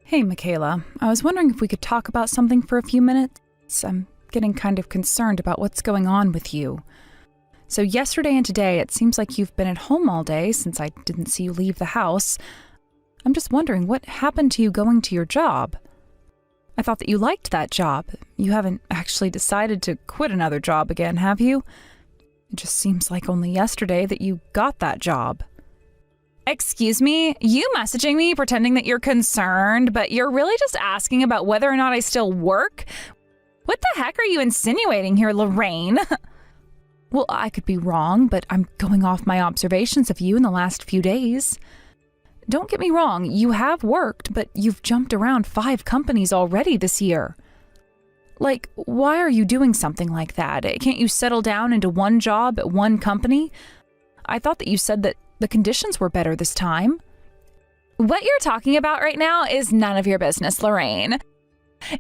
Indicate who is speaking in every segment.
Speaker 1: Hey, Michaela. I was wondering if we could talk about something for a few minutes. I'm getting kind of concerned about what's going on with you. So yesterday and today, it seems like you've been at home all day since I didn't see you leave the house. I'm just wondering what happened to you going to your job. I thought that you liked that job. You haven't actually decided to quit another job again, have you? It just seems like only yesterday that you got that job. Excuse me? You messaging me pretending that you're concerned, but you're really just asking about whether or not I still work? What the heck are you insinuating here, Lorraine? Well, I could be wrong, but I'm going off my observations of you in the last few days. Don't get me wrong, you have worked, but you've jumped around 5 companies already this year. Like, why are you doing something like that? Can't you settle down into one job at one company? I thought that you said that the conditions were better this time. What you're talking about right now is none of your business, Lorraine.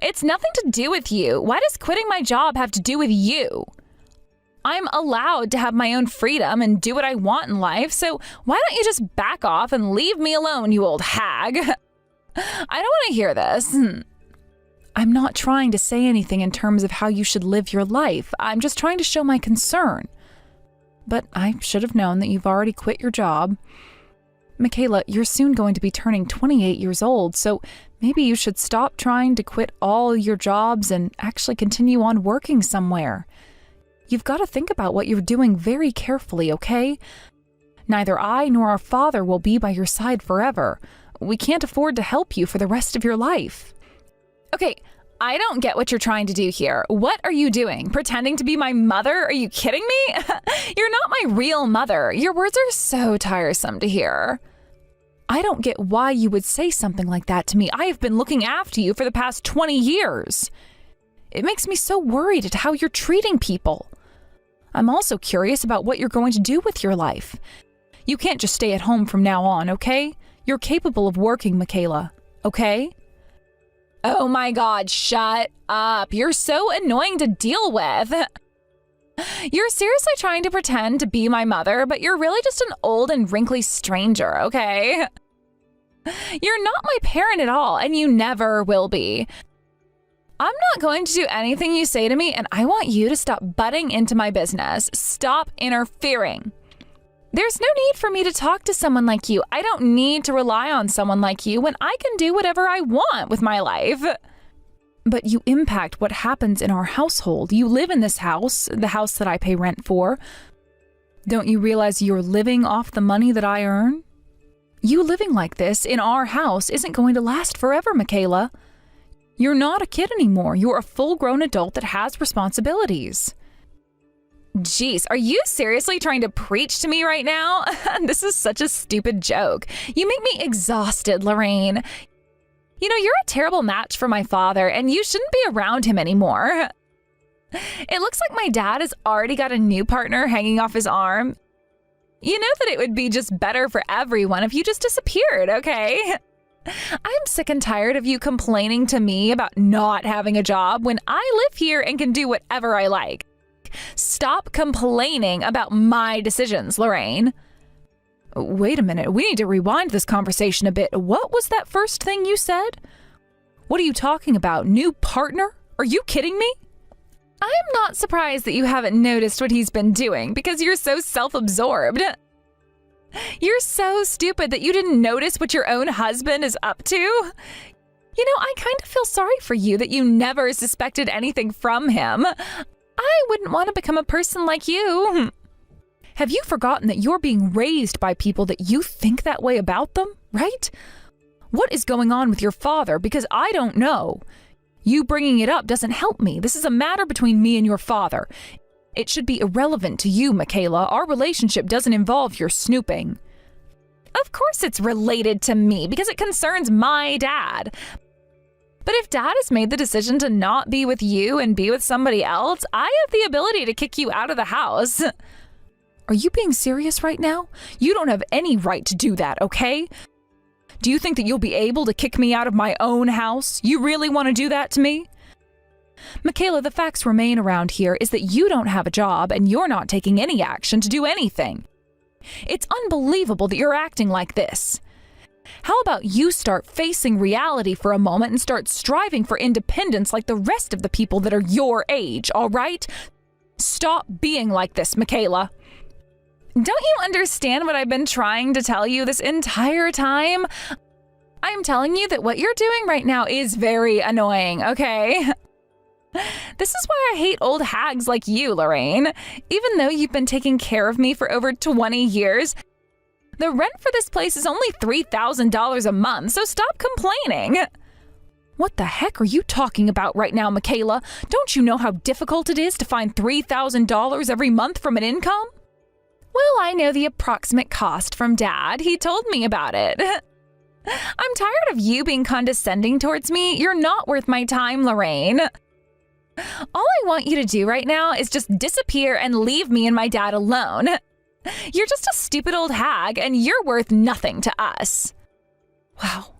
Speaker 1: It's nothing to do with you. Why does quitting my job have to do with you? I'm allowed to have my own freedom and do what I want in life, so why don't you just back off and leave me alone, you old hag? I don't want to hear this. I'm not trying to say anything in terms of how you should live your life. I'm just trying to show my concern. But I should have known that you've already quit your job. Michaela, you're soon going to be turning 28 years old, so maybe you should stop trying to quit all your jobs and actually continue on working somewhere. You've got to think about what you're doing very carefully, okay? Neither I nor our father will be by your side forever. We can't afford to help you for the rest of your life. Okay, I don't get what you're trying to do here. What are you doing? Pretending to be my mother? Are you kidding me? You're not my real mother. Your words are so tiresome to hear. I don't get why you would say something like that to me. I have been looking after you for the past 20 years. It makes me so worried at how you're treating people. I'm also curious about what you're going to do with your life. You can't just stay at home from now on, okay? You're capable of working, Michaela, okay? Oh my God, shut up. You're so annoying to deal with. You're seriously trying to pretend to be my mother, but you're really just an old and wrinkly stranger, okay? You're not my parent at all, and you never will be. I'm not going to do anything you say to me, and I want you to stop butting into my business. Stop interfering. There's no need for me to talk to someone like you. I don't need to rely on someone like you when I can do whatever I want with my life. But you impact what happens in our household. You live in this house, the house that I pay rent for. Don't you realize you're living off the money that I earn? You living like this in our house isn't going to last forever, Michaela. You're not a kid anymore. You're a full-grown adult that has responsibilities. Jeez, are you seriously trying to preach to me right now? This is such a stupid joke. You make me exhausted, Lorraine. You know, you're a terrible match for my father, and you shouldn't be around him anymore. It looks like my dad has already got a new partner hanging off his arm. You know that it would be just better for everyone if you just disappeared, okay? I'm sick and tired of you complaining to me about not having a job when I live here and can do whatever I like. Stop complaining about my decisions, Lorraine. Wait a minute. We need to rewind this conversation a bit. What was that first thing you said? What are you talking about? New partner? Are you kidding me? I'm not surprised that you haven't noticed what he's been doing because you're so self-absorbed. You're so stupid that you didn't notice what your own husband is up to. You know, I kind of feel sorry for you that you never suspected anything from him. I wouldn't want to become a person like you. Have you forgotten that you're being raised by people that you think that way about them, right? What is going on with your father? Because I don't know. You bringing it up doesn't help me. This is a matter between me and your father. It should be irrelevant to you, Michaela. Our relationship doesn't involve your snooping. Of course it's related to me because it concerns my dad. But if Dad has made the decision to not be with you and be with somebody else, I have the ability to kick you out of the house. Are you being serious right now? You don't have any right to do that, okay? Do you think that you'll be able to kick me out of my own house? You really want to do that to me? Michaela, the facts remain around here is that you don't have a job and you're not taking any action to do anything. It's unbelievable that you're acting like this. How about you start facing reality for a moment and start striving for independence like the rest of the people that are your age, all right? Stop being like this, Michaela. Don't you understand what I've been trying to tell you this entire time? I'm telling you that what you're doing right now is very annoying, okay? This is why I hate old hags like you, Lorraine. Even though you've been taking care of me for over 20 years, the rent for this place is only $3,000 a month, so stop complaining. What the heck are you talking about right now, Michaela? Don't you know how difficult it is to find $3,000 every month from an income? Well, I know the approximate cost from Dad. He told me about it. I'm tired of you being condescending towards me. You're not worth my time, Lorraine. All I want you to do right now is just disappear and leave me and my dad alone. You're just a stupid old hag, and you're worth nothing to us. Wow,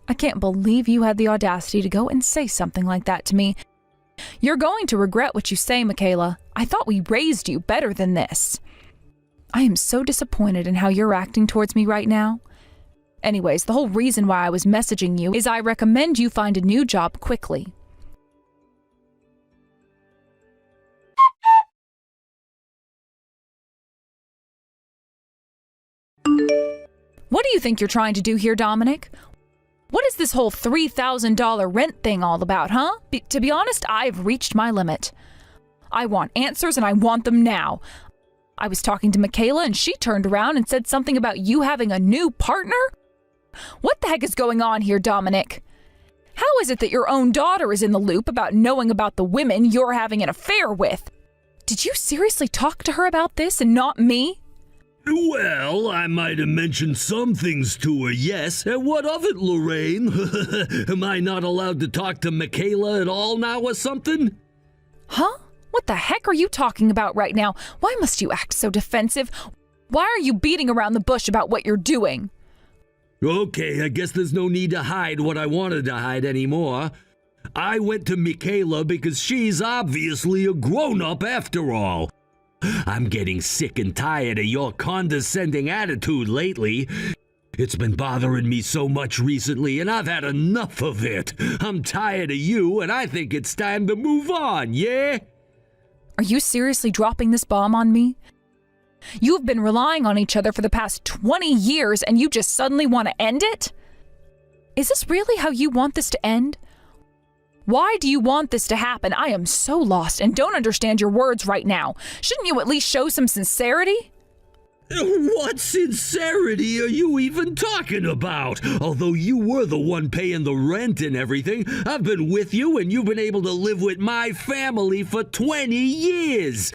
Speaker 1: I can't believe you had the audacity to go and say something like that to me. You're going to regret what you say, Michaela. I thought we raised you better than this. I am so disappointed in how you're acting towards me right now. Anyways, the whole reason why I was messaging you is I recommend you find a new job quickly. What do you think you're trying to do here, Dominic? What is this whole $3,000 rent thing all about, huh? To be honest, I've reached my limit. I want answers and I want them now. I was talking to Michaela and she turned around and said something about you having a new partner? What the heck is going on here, Dominic? How is it that your own daughter is in the loop about knowing about the women you're having an affair with? Did you seriously talk to her about this and not me?
Speaker 2: Well, I might have mentioned some things to her, yes. And what of it, Lorraine? Am I not allowed to talk to Michaela at all now or something?
Speaker 1: Huh? What the heck are you talking about right now? Why must you act so defensive? Why are you beating around the bush about what you're doing?
Speaker 2: Okay, I guess there's no need to hide what I wanted to hide anymore. I went to Michaela because she's obviously a grown-up after all. I'm getting sick and tired of your condescending attitude lately. It's been bothering me so much recently, and I've had enough of it. I'm tired of you, and I think it's time to move on, yeah?
Speaker 1: Are you seriously dropping this bomb on me? You've been relying on each other for the past 20 years, and you just suddenly want to end it? Is this really how you want this to end? Why do you want this to happen? I am so lost and don't understand your words right now. Shouldn't you at least show some sincerity?
Speaker 2: What sincerity are you even talking about? Although you were the one paying the rent and everything, I've been with you and you've been able to live with my family for 20 years.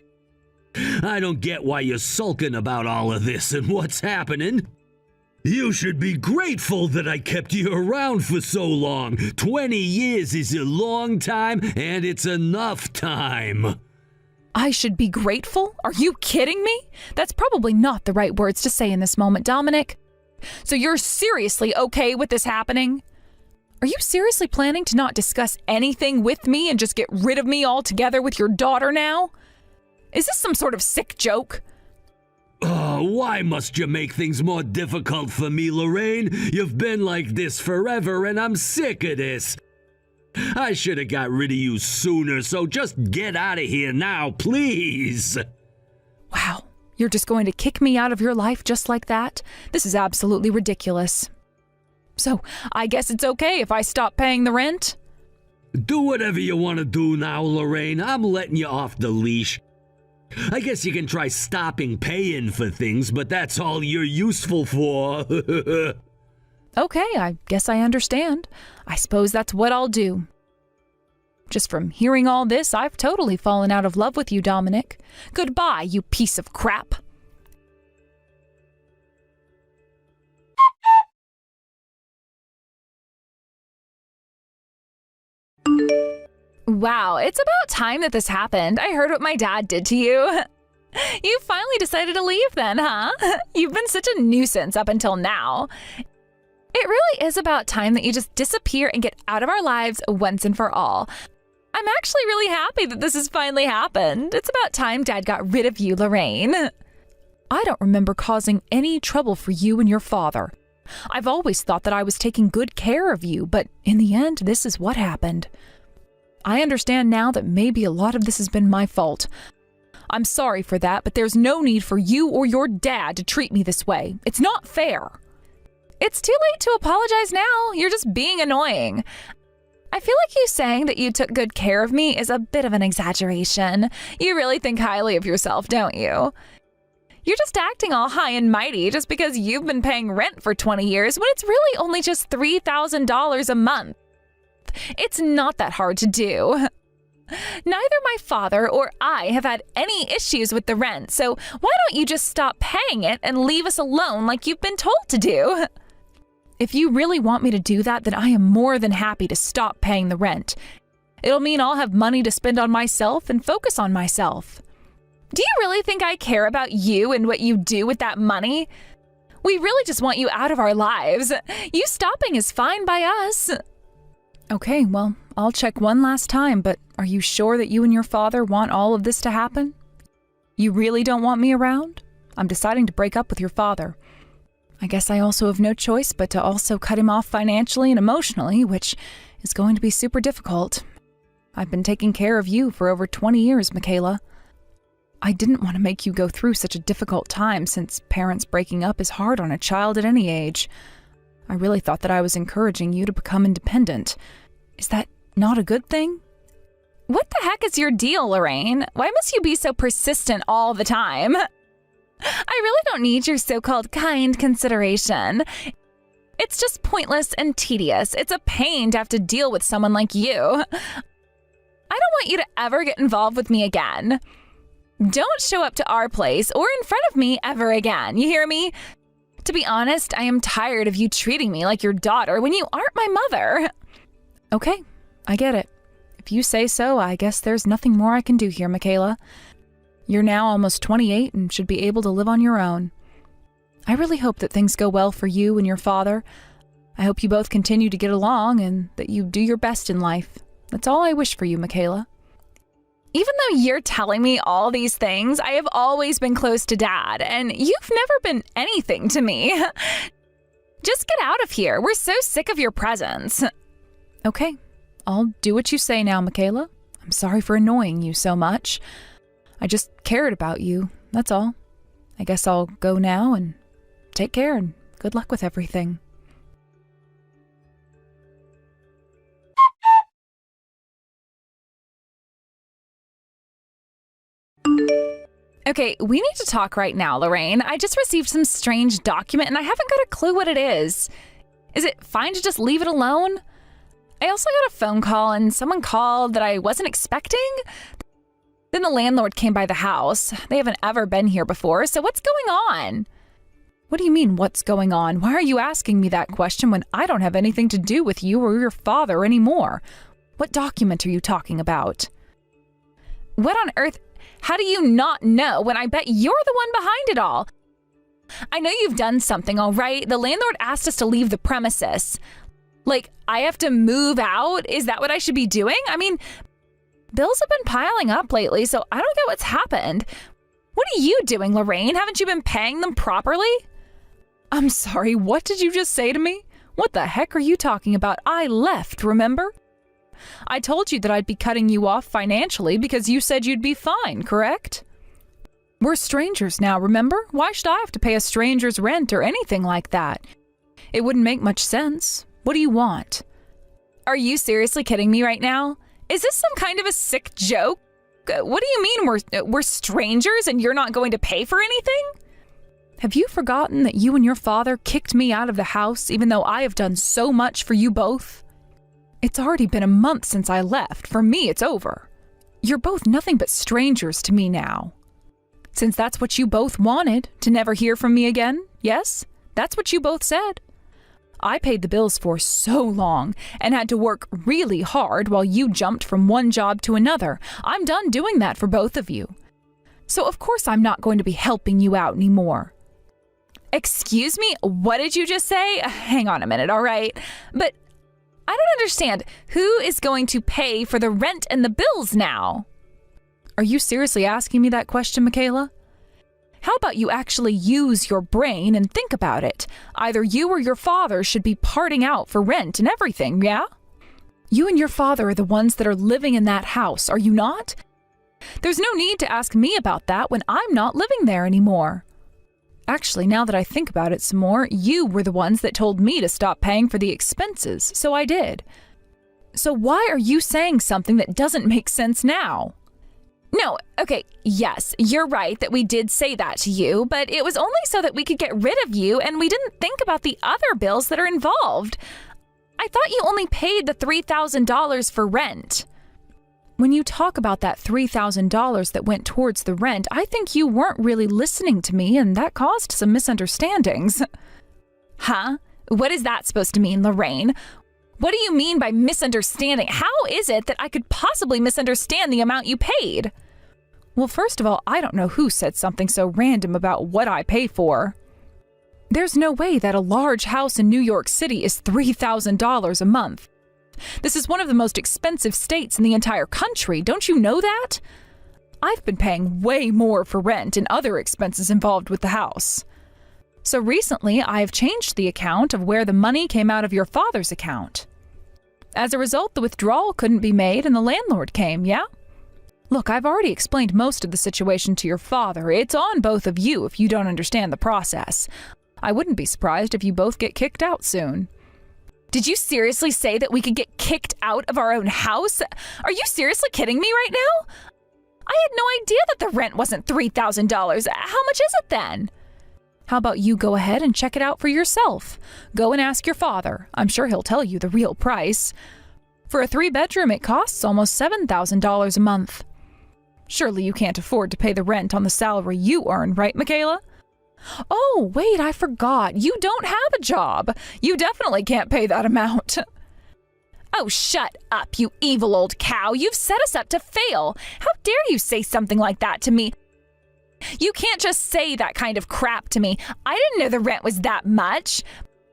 Speaker 2: I don't get why you're sulking about all of this and what's happening. You should be grateful that I kept you around for so long. 20 years is a long time, and it's enough time.
Speaker 1: I should be grateful? Are you kidding me? That's probably not the right words to say in this moment, Dominic. So you're seriously okay with this happening? Are you seriously planning to not discuss anything with me and just get rid of me altogether with your daughter now? Is this some sort of sick joke?
Speaker 2: Oh, why must you make things more difficult for me, Lorraine? You've been like this forever, and I'm sick of this. I should have got rid of you sooner, so just get out of here now, please.
Speaker 1: Wow, you're just going to kick me out of your life just like that? This is absolutely ridiculous. So, I guess it's okay if I stop paying the rent?
Speaker 2: Do whatever you want to do now, Lorraine. I'm letting you off the leash. I guess you can try stopping paying for things, but that's all you're useful for.
Speaker 1: Okay, I guess I understand. I suppose that's what I'll do. Just from hearing all this, I've totally fallen out of love with you, Dominic. Goodbye, you piece of crap. Wow, it's about time that this happened. I heard what my dad did to you. You finally decided to leave then, huh? You've been such a nuisance up until now. It really is about time that you just disappear and get out of our lives once and for all. I'm actually really happy that this has finally happened. It's about time Dad got rid of you, Lorraine. I don't remember causing any trouble for you and your father. I've always thought that I was taking good care of you, but in the end, this is what happened. I understand now that maybe a lot of this has been my fault. I'm sorry for that, but there's no need for you or your dad to treat me this way. It's not fair. It's too late to apologize now. You're just being annoying. I feel like you saying that you took good care of me is a bit of an exaggeration. You really think highly of yourself, don't you? You're just acting all high and mighty just because you've been paying rent for 20 years when it's really only just $3,000 a month. It's not that hard to do. Neither my father or I have had any issues with the rent, so why don't you just stop paying it and leave us alone like you've been told to do? If you really want me to do that, then I am more than happy to stop paying the rent. It'll mean I'll have money to spend on myself and focus on myself. Do you really think I care about you and what you do with that money? We really just want you out of our lives. You stopping is fine by us. Okay, well, I'll check one last time, but are you sure that you and your father want all of this to happen? You really don't want me around? I'm deciding to break up with your father. I guess I also have no choice but to also cut him off financially and emotionally, which is going to be super difficult. I've been taking care of you for over 20 years, Michaela. I didn't want to make you go through such a difficult time since parents breaking up is hard on a child at any age. I really thought that I was encouraging you to become independent. Is that not a good thing? What the heck is your deal, Lorraine? Why must you be so persistent all the time? I really don't need your so-called kind consideration. It's just pointless and tedious. It's a pain to have to deal with someone like you. I don't want you to ever get involved with me again. Don't show up to our place or in front of me ever again, you hear me? To be honest, I am tired of you treating me like your daughter when you aren't my mother. Okay, I get it. If you say so, I guess there's nothing more I can do here, Michaela. You're now almost 28 and should be able to live on your own. I really hope that things go well for you and your father. I hope you both continue to get along and that you do your best in life. That's all I wish for you, Michaela. Even though you're telling me all these things, I have always been close to Dad, and you've never been anything to me. Just get out of here. We're so sick of your presence. Okay, I'll do what you say now, Michaela. I'm sorry for annoying you so much. I just cared about you, that's all. I guess I'll go now and take care and good luck with everything. Okay, we need to talk right now, Lorraine. I just received some strange document and I haven't got a clue what it is. Is it fine to just leave it alone? I also got a phone call and someone called that I wasn't expecting. Then the landlord came by the house. They haven't ever been here before, so what's going on? What do you mean, what's going on? Why are you asking me that question when I don't have anything to do with you or your father anymore? What document are you talking about? What on earth? How do you not know when I bet you're the one behind it all? I know you've done something, all right? The landlord asked us to leave the premises. Like, I have to move out? Is that what I should be doing? I mean, bills have been piling up lately, so I don't get what's happened. What are you doing, Lorraine? Haven't you been paying them properly? I'm sorry, what did you just say to me? What the heck are you talking about? I left, remember? I told you that I'd be cutting you off financially because you said you'd be fine, correct? We're strangers now, remember? Why should I have to pay a stranger's rent or anything like that? It wouldn't make much sense. What do you want? Are you seriously kidding me right now? Is this some kind of a sick joke? What do you mean we're strangers and you're not going to pay for anything? Have you forgotten that you and your father kicked me out of the house even though I have done so much for you both? It's already been a month since I left. For me, it's over. You're both nothing but strangers to me now. Since that's what you both wanted, to never hear from me again, yes? That's what you both said. I paid the bills for so long and had to work really hard while you jumped from one job to another. I'm done doing that for both of you. So of course I'm not going to be helping you out anymore. Excuse me? What did you just say? Hang on a minute, all right? But I don't understand. Who is going to pay for the rent and the bills now? Are you seriously asking me that question, Michaela? How about you actually use your brain and think about it? Either you or your father should be parting out for rent and everything, yeah? You and your father are the ones that are living in that house, are you not? There's no need to ask me about that when I'm not living there anymore. Actually, now that I think about it some more, you were the ones that told me to stop paying for the expenses, so I did. So why are you saying something that doesn't make sense now? No, okay, yes, you're right that we did say that to you, but it was only so that we could get rid of you and we didn't think about the other bills that are involved. I thought you only paid the $3,000 for rent. When you talk about that $3,000 that went towards the rent, I think you weren't really listening to me and that caused some misunderstandings. Huh? What is that supposed to mean, Lorraine? What do you mean by misunderstanding? How is it that I could possibly misunderstand the amount you paid? Well, first of all, I don't know who said something so random about what I pay for. There's no way that a large house in New York City is $3,000 a month. This is one of the most expensive states in the entire country. Don't you know that? I've been paying way more for rent and other expenses involved with the house. So recently, I've changed the account of where the money came out of your father's account. As a result, the withdrawal couldn't be made and the landlord came, yeah? Look, I've already explained most of the situation to your father. It's on both of you if you don't understand the process. I wouldn't be surprised if you both get kicked out soon. Did you seriously say that we could get kicked out of our own house? Are you seriously kidding me right now? I had no idea that the rent wasn't $3,000. How much is it then? How about you go ahead and check it out for yourself? Go and ask your father. I'm sure he'll tell you the real price. For a 3-bedroom, it costs almost $7,000 a month. Surely you can't afford to pay the rent on the salary you earn, right, Michaela? Oh, wait, I forgot. You don't have a job. You definitely can't pay that amount. Oh, shut up, you evil old cow. You've set us up to fail. How dare you say something like that to me? You can't just say that kind of crap to me. I didn't know the rent was that much.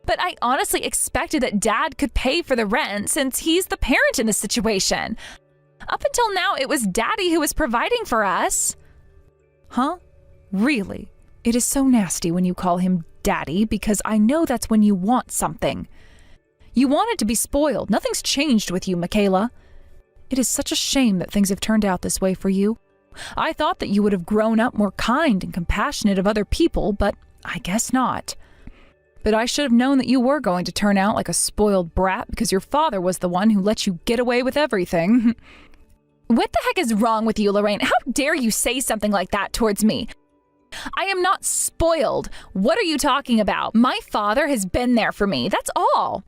Speaker 1: But I honestly expected that Dad could pay for the rent since he's the parent in the situation. Up until now, it was Daddy who was providing for us. Huh? Really? It is so nasty when you call him Daddy because I know that's when you want something. You wanted to be spoiled. Nothing's changed with you, Michaela. It is such a shame that things have turned out this way for you. I thought that you would have grown up more kind and compassionate of other people, but I guess not. But I should have known that you were going to turn out like a spoiled brat because your father was the one who let you get away with everything. What the heck is wrong with you, Lorraine? How dare you say something like that towards me? I am not spoiled. What are you talking about? My father has been there for me. That's all.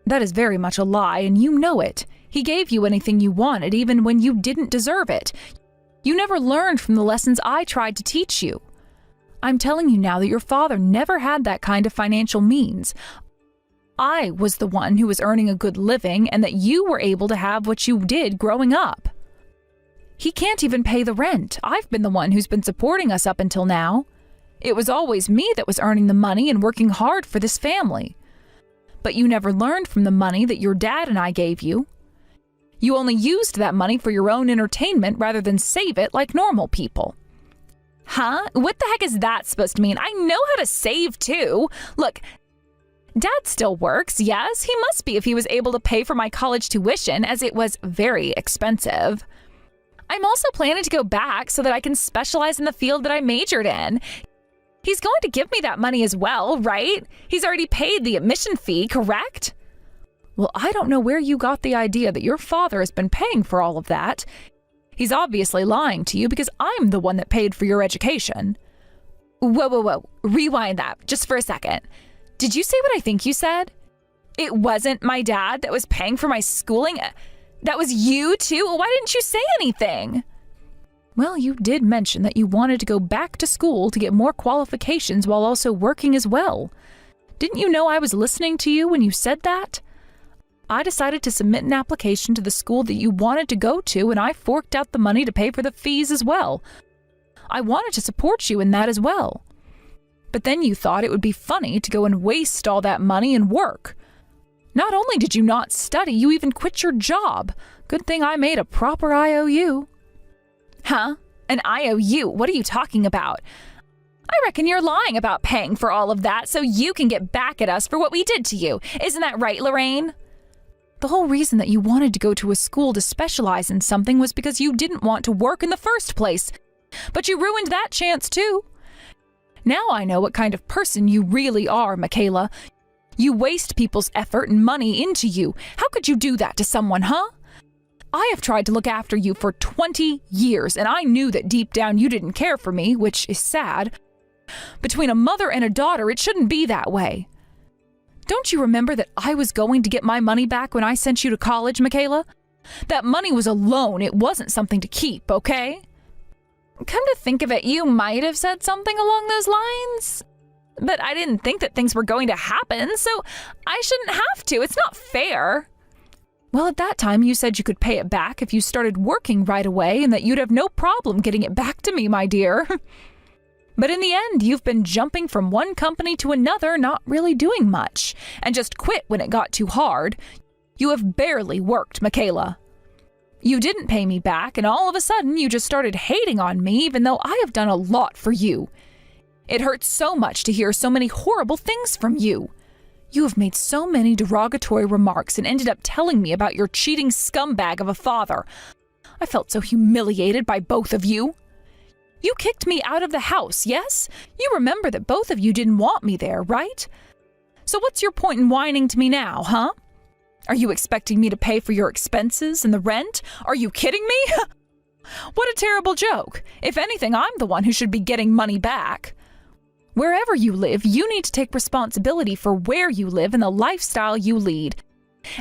Speaker 1: That is very much a lie, and you know it. He gave you anything you wanted, even when you didn't deserve it. You never learned from the lessons I tried to teach you. I'm telling you now that your father never had that kind of financial means. I was the one who was earning a good living, and that you were able to have what you did growing up. He can't even pay the rent. I've been the one who's been supporting us up until now. It was always me that was earning the money and working hard for this family. But you never learned from the money that your dad and I gave you. You only used that money for your own entertainment rather than save it like normal people. Huh? What the heck is that supposed to mean? I know how to save too. Look, Dad still works, yes. He must be if he was able to pay for my college tuition, as it was very expensive. I'm also planning to go back so that I can specialize in the field that I majored in. He's going to give me that money as well, right? He's already paid the admission fee, correct? Well, I don't know where you got the idea that your father has been paying for all of that. He's obviously lying to you because I'm the one that paid for your education. Whoa. Rewind that just for a second. Did you say what I think you said? It wasn't my dad that was paying for my schooling? That was you too? Why didn't you say anything? Well, you did mention that you wanted to go back to school to get more qualifications while also working as well. Didn't you know I was listening to you when you said that? I decided to submit an application to the school that you wanted to go to, and I forked out the money to pay for the fees as well. I wanted to support you in that as well. But then you thought it would be funny to go and waste all that money and work. Not only did you not study, you even quit your job. Good thing I made a proper IOU. Huh? An IOU? What are you talking about? I reckon you're lying about paying for all of that so you can get back at us for what we did to you. Isn't that right, Lorraine? The whole reason that you wanted to go to a school to specialize in something was because you didn't want to work in the first place. But you ruined that chance too. Now I know what kind of person you really are, Michaela. You waste people's effort and money into you. How could you do that to someone, huh? I have tried to look after you for 20 years, and I knew that deep down you didn't care for me, which is sad. Between a mother and a daughter, it shouldn't be that way. Don't you remember that I was going to get my money back when I sent you to college, Michaela? That money was a loan. It wasn't something to keep, okay? Come to think of it, you might have said something along those lines. But I didn't think that things were going to happen, so I shouldn't have to. It's not fair. Well, at that time, you said you could pay it back if you started working right away and that you'd have no problem getting it back to me, my dear. But in the end, you've been jumping from one company to another, not really doing much, and just quit when it got too hard. You have barely worked, Michaela. You didn't pay me back, and all of a sudden, you just started hating on me, even though I have done a lot for you. It hurts so much to hear so many horrible things from you. You have made so many derogatory remarks and ended up telling me about your cheating scumbag of a father. I felt so humiliated by both of you. You kicked me out of the house, yes? You remember that both of you didn't want me there, right? So what's your point in whining to me now, huh? Are you expecting me to pay for your expenses and the rent? Are you kidding me? What a terrible joke. If anything, I'm the one who should be getting money back. Wherever you live, you need to take responsibility for where you live and the lifestyle you lead.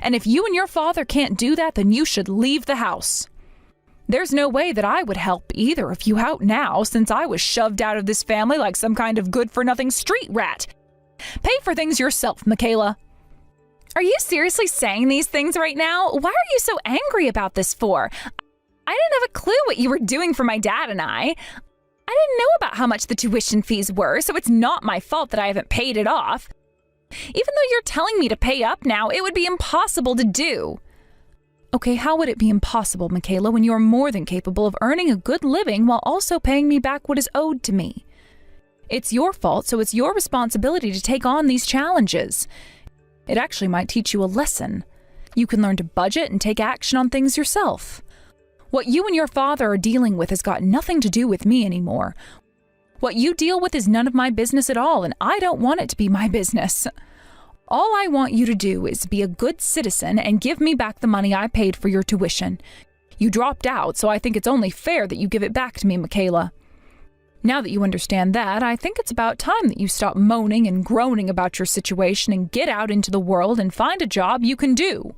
Speaker 1: And if you and your father can't do that, then you should leave the house. There's no way that I would help either of you out now, since I was shoved out of this family like some kind of good-for-nothing street rat. Pay for things yourself, Michaela. Are you seriously saying these things right now? Why are you so angry about this for? I didn't have a clue what you were doing for my dad and I didn't know about how much the tuition fees were, so it's not my fault that I haven't paid it off. Even though you're telling me to pay up now, it would be impossible to do. Okay, how would it be impossible, Michaela, when you are more than capable of earning a good living while also paying me back what is owed to me? It's your fault, so it's your responsibility to take on these challenges. It actually might teach you a lesson. You can learn to budget and take action on things yourself. What you and your father are dealing with has got nothing to do with me anymore. What you deal with is none of my business at all, and I don't want it to be my business. All I want you to do is be a good citizen and give me back the money I paid for your tuition. You dropped out, so I think it's only fair that you give it back to me, Michaela. Now that you understand that, I think it's about time that you stop moaning and groaning about your situation and get out into the world and find a job you can do.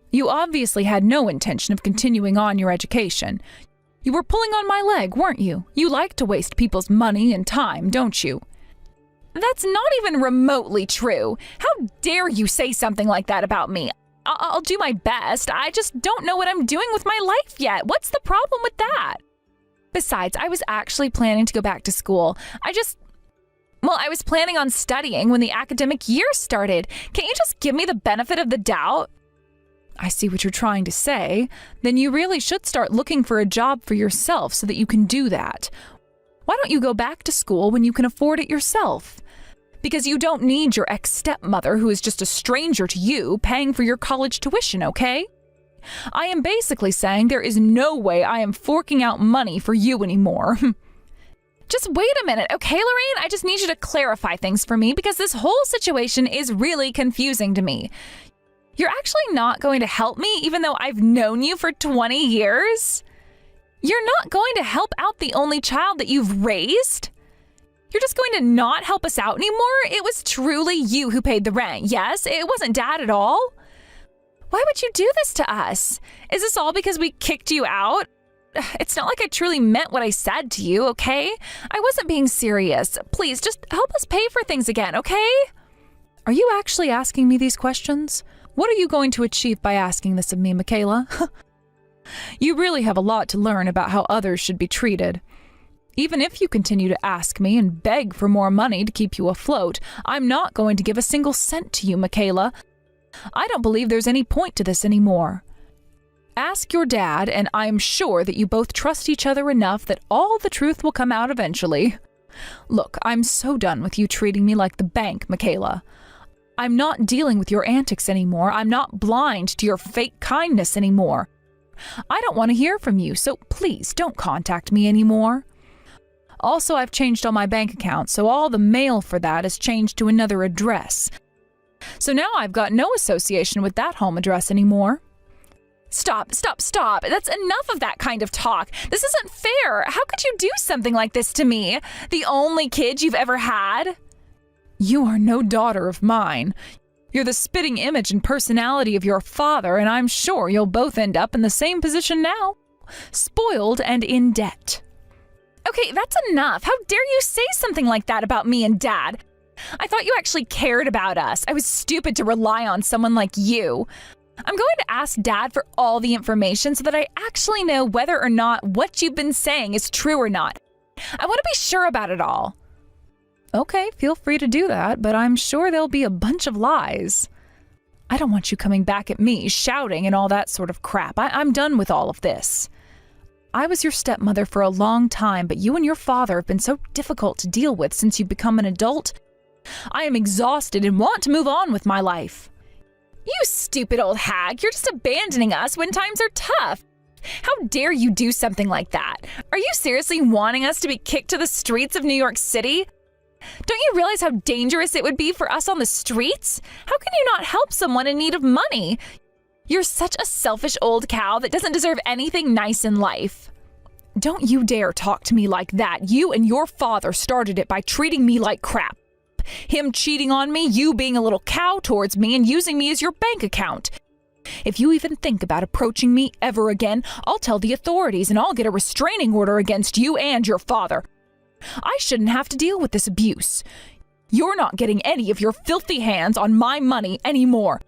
Speaker 1: You obviously had no intention of continuing on your education. You were pulling on my leg, weren't you? You like to waste people's money and time, don't you? That's not even remotely true. How dare you say something like that about me? I'll do my best. I just don't know what I'm doing with my life yet. What's the problem with that? Besides, I was actually planning to go back to school. I was planning on studying when the academic year started. Can't you just give me the benefit of the doubt? I see what you're trying to say. Then you really should start looking for a job for yourself so that you can do that. Why don't you go back to school when you can afford it yourself? Because you don't need your ex-stepmother, who is just a stranger to you, paying for your college tuition, okay? I am basically saying there is no way I am forking out money for you anymore. Just wait a minute, okay, Lorraine? I just need you to clarify things for me because this whole situation is really confusing to me. You're actually not going to help me even though I've known you for 20 years? You're not going to help out the only child that you've raised? You're just going to not help us out anymore? It was truly you who paid the rent, yes? It wasn't Dad at all? Why would you do this to us? Is this all because we kicked you out? It's not like I truly meant what I said to you, okay? I wasn't being serious. Please, just help us pay for things again, okay? Are you actually asking me these questions? What are you going to achieve by asking this of me, Michaela? You really have a lot to learn about how others should be treated. Even if you continue to ask me and beg for more money to keep you afloat, I'm not going to give a single cent to you, Michaela. I don't believe there's any point to this anymore. Ask your dad, and I'm sure that you both trust each other enough that all the truth will come out eventually. Look, I'm so done with you treating me like the bank, Michaela. I'm not dealing with your antics anymore. I'm not blind to your fake kindness anymore. I don't want to hear from you, so please don't contact me anymore. Also, I've changed all my bank accounts, so all the mail for that is changed to another address. So now I've got no association with that home address anymore. Stop. That's enough of that kind of talk. This isn't fair. How could you do something like this to me? The only kid you've ever had? You are no daughter of mine. You're the spitting image and personality of your father, and I'm sure you'll both end up in the same position now. Spoiled and in debt. Okay, that's enough. How dare you say something like that about me and Dad? I thought you actually cared about us. I was stupid to rely on someone like you. I'm going to ask Dad for all the information so that I actually know whether or not what you've been saying is true or not. I want to be sure about it all. Okay, feel free to do that, but I'm sure there'll be a bunch of lies. I don't want you coming back at me, shouting and all that sort of crap. I'm done with all of this. I was your stepmother for a long time, but you and your father have been so difficult to deal with since you've become an adult. I am exhausted and want to move on with my life. You stupid old hag, you're just abandoning us when times are tough. How dare you do something like that? Are you seriously wanting us to be kicked to the streets of New York City? Don't you realize how dangerous it would be for us on the streets? How can you not help someone in need of money? You're such a selfish old cow that doesn't deserve anything nice in life. Don't you dare talk to me like that. You and your father started it by treating me like crap. Him cheating on me, you being a little cow towards me, and using me as your bank account. If you even think about approaching me ever again, I'll tell the authorities and I'll get a restraining order against you and your father. I shouldn't have to deal with this abuse. You're not getting any of your filthy hands on my money anymore.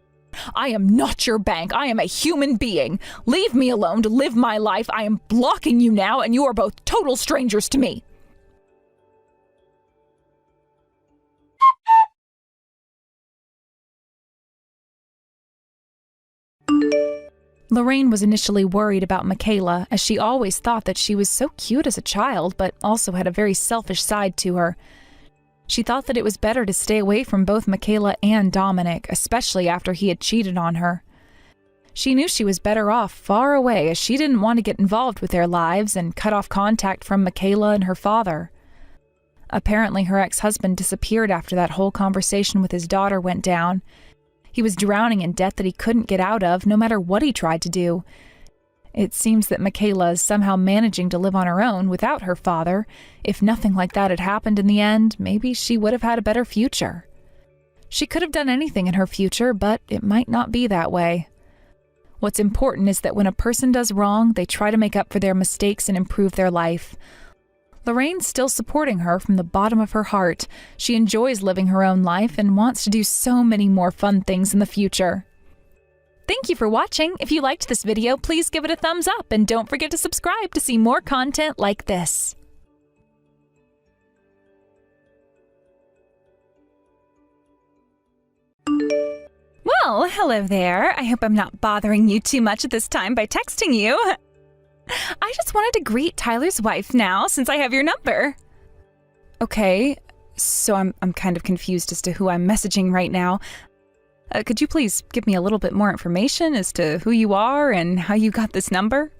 Speaker 1: I am not your bank. I am a human being. Leave me alone to live my life. I am blocking you now, and you are both total strangers to me. Lorraine was initially worried about Michaela, as she always thought that she was so cute as a child, but also had a very selfish side to her. She thought that it was better to stay away from both Michaela and Dominic, especially after he had cheated on her. She knew she was better off far away, as she didn't want to get involved with their lives and cut off contact from Michaela and her father. Apparently, her ex-husband disappeared after that whole conversation with his daughter went down. He was drowning in debt that he couldn't get out of, no matter what he tried to do. It seems that Michaela is somehow managing to live on her own without her father. If nothing like that had happened in the end, maybe she would have had a better future. She could have done anything in her future, but it might not be that way. What's important is that when a person does wrong, they try to make up for their mistakes and improve their life. Lorraine's still supporting her from the bottom of her heart. She enjoys living her own life and wants to do so many more fun things in the future. Thank you for watching. If you liked this video, please give it a thumbs up and don't forget to subscribe to see more content like this. Well, hello there. I hope I'm not bothering you too much at this time by texting you. I just wanted to greet Tyler's wife now, since I have your number. Okay, so I'm kind of confused as to who I'm messaging right now. Could you please give me a little bit more information as to who you are and how you got this number?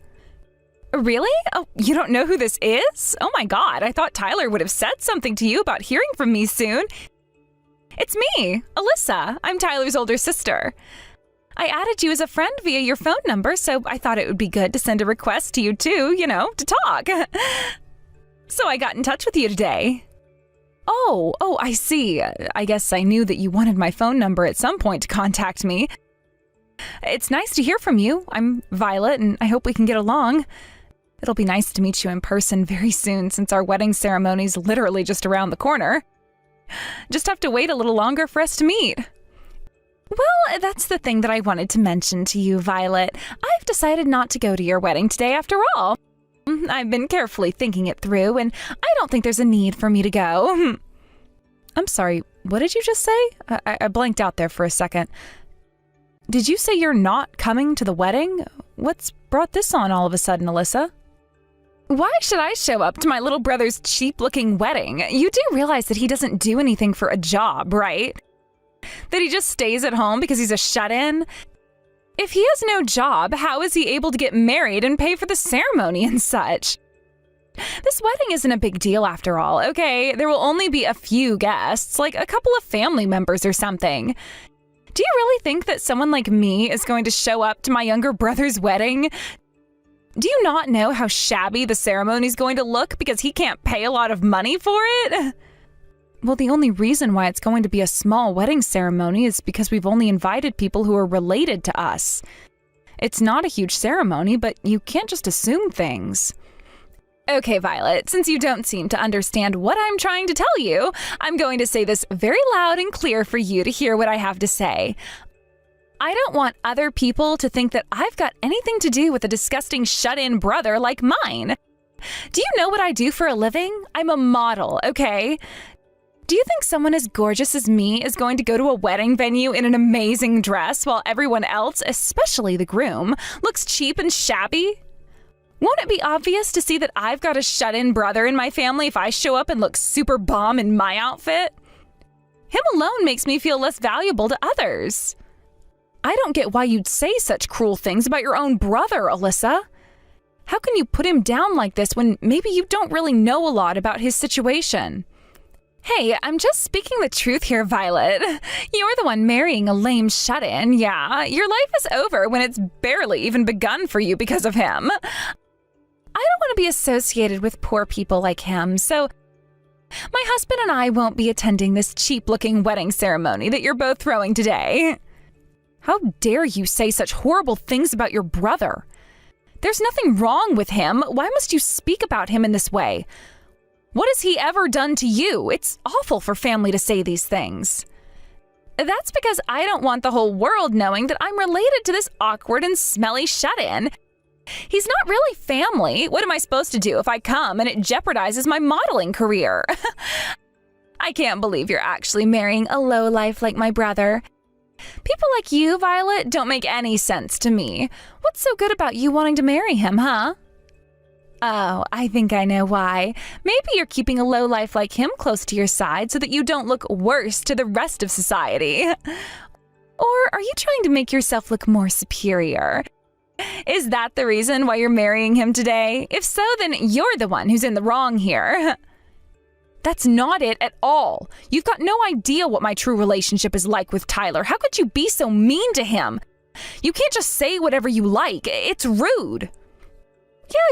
Speaker 1: Really? Oh, you don't know who this is? Oh my God, I thought Tyler would have said something to you about hearing from me soon. It's me, Alyssa. I'm Tyler's older sister. I added you as a friend via your phone number, so I thought it would be good to send a request to you too, to talk. So I got in touch with you today. Oh, I see. I guess I knew that you wanted my phone number at some point to contact me. It's nice to hear from you. I'm Violet, and I hope we can get along. It'll be nice to meet you in person very soon, since our wedding ceremony's literally just around the corner. Just have to wait a little longer for us to meet. Well, that's the thing that I wanted to mention to you, Violet. I've decided not to go to your wedding today after all. I've been carefully thinking it through, and I don't think there's a need for me to go. I'm sorry, what did you just say? I blanked out there for a second. Did you say you're not coming to the wedding? What's brought this on all of a sudden, Alyssa? Why should I show up to my little brother's cheap-looking wedding? You do realize that he doesn't do anything for a job, right? That he just stays at home because he's a shut-in? If he has no job, how is he able to get married and pay for the ceremony and such? This wedding isn't a big deal after all, okay? There will only be a few guests, like a couple of family members or something. Do you really think that someone like me is going to show up to my younger brother's wedding? Do you not know how shabby the ceremony's going to look because he can't pay a lot of money for it? Well, the only reason why it's going to be a small wedding ceremony is because we've only invited people who are related to us. It's not a huge ceremony, but you can't just assume things. Okay, Violet, since you don't seem to understand what I'm trying to tell you, I'm going to say this very loud and clear for you to hear what I have to say. I don't want other people to think that I've got anything to do with a disgusting shut-in brother like mine. Do you know what I do for a living? I'm a model, okay? Do you think someone as gorgeous as me is going to go to a wedding venue in an amazing dress while everyone else, especially the groom, looks cheap and shabby? Won't it be obvious to see that I've got a shut-in brother in my family if I show up and look super bomb in my outfit? Him alone makes me feel less valuable to others. I don't get why you'd say such cruel things about your own brother, Alyssa. How can you put him down like this when maybe you don't really know a lot about his situation? Hey, I'm just speaking the truth here, Violet. You're the one marrying a lame shut-in, yeah. Your life is over when it's barely even begun for you because of him. I don't want to be associated with poor people like him, so my husband and I won't be attending this cheap-looking wedding ceremony that you're both throwing today. How dare you say such horrible things about your brother? There's nothing wrong with him. Why must you speak about him in this way? What has he ever done to you? It's awful for family to say these things. That's because I don't want the whole world knowing that I'm related to this awkward and smelly shut-in. He's not really family. What am I supposed to do if I come and it jeopardizes my modeling career? I can't believe you're actually marrying a lowlife like my brother. People like you, Violet, don't make any sense to me. What's so good about you wanting to marry him, huh? Oh, I think I know why. Maybe you're keeping a lowlife like him close to your side so that you don't look worse to the rest of society. Or are you trying to make yourself look more superior? Is that the reason why you're marrying him today? If so, then you're the one who's in the wrong here. That's not it at all. You've got no idea what my true relationship is like with Tyler. How could you be so mean to him? You can't just say whatever you like. It's rude.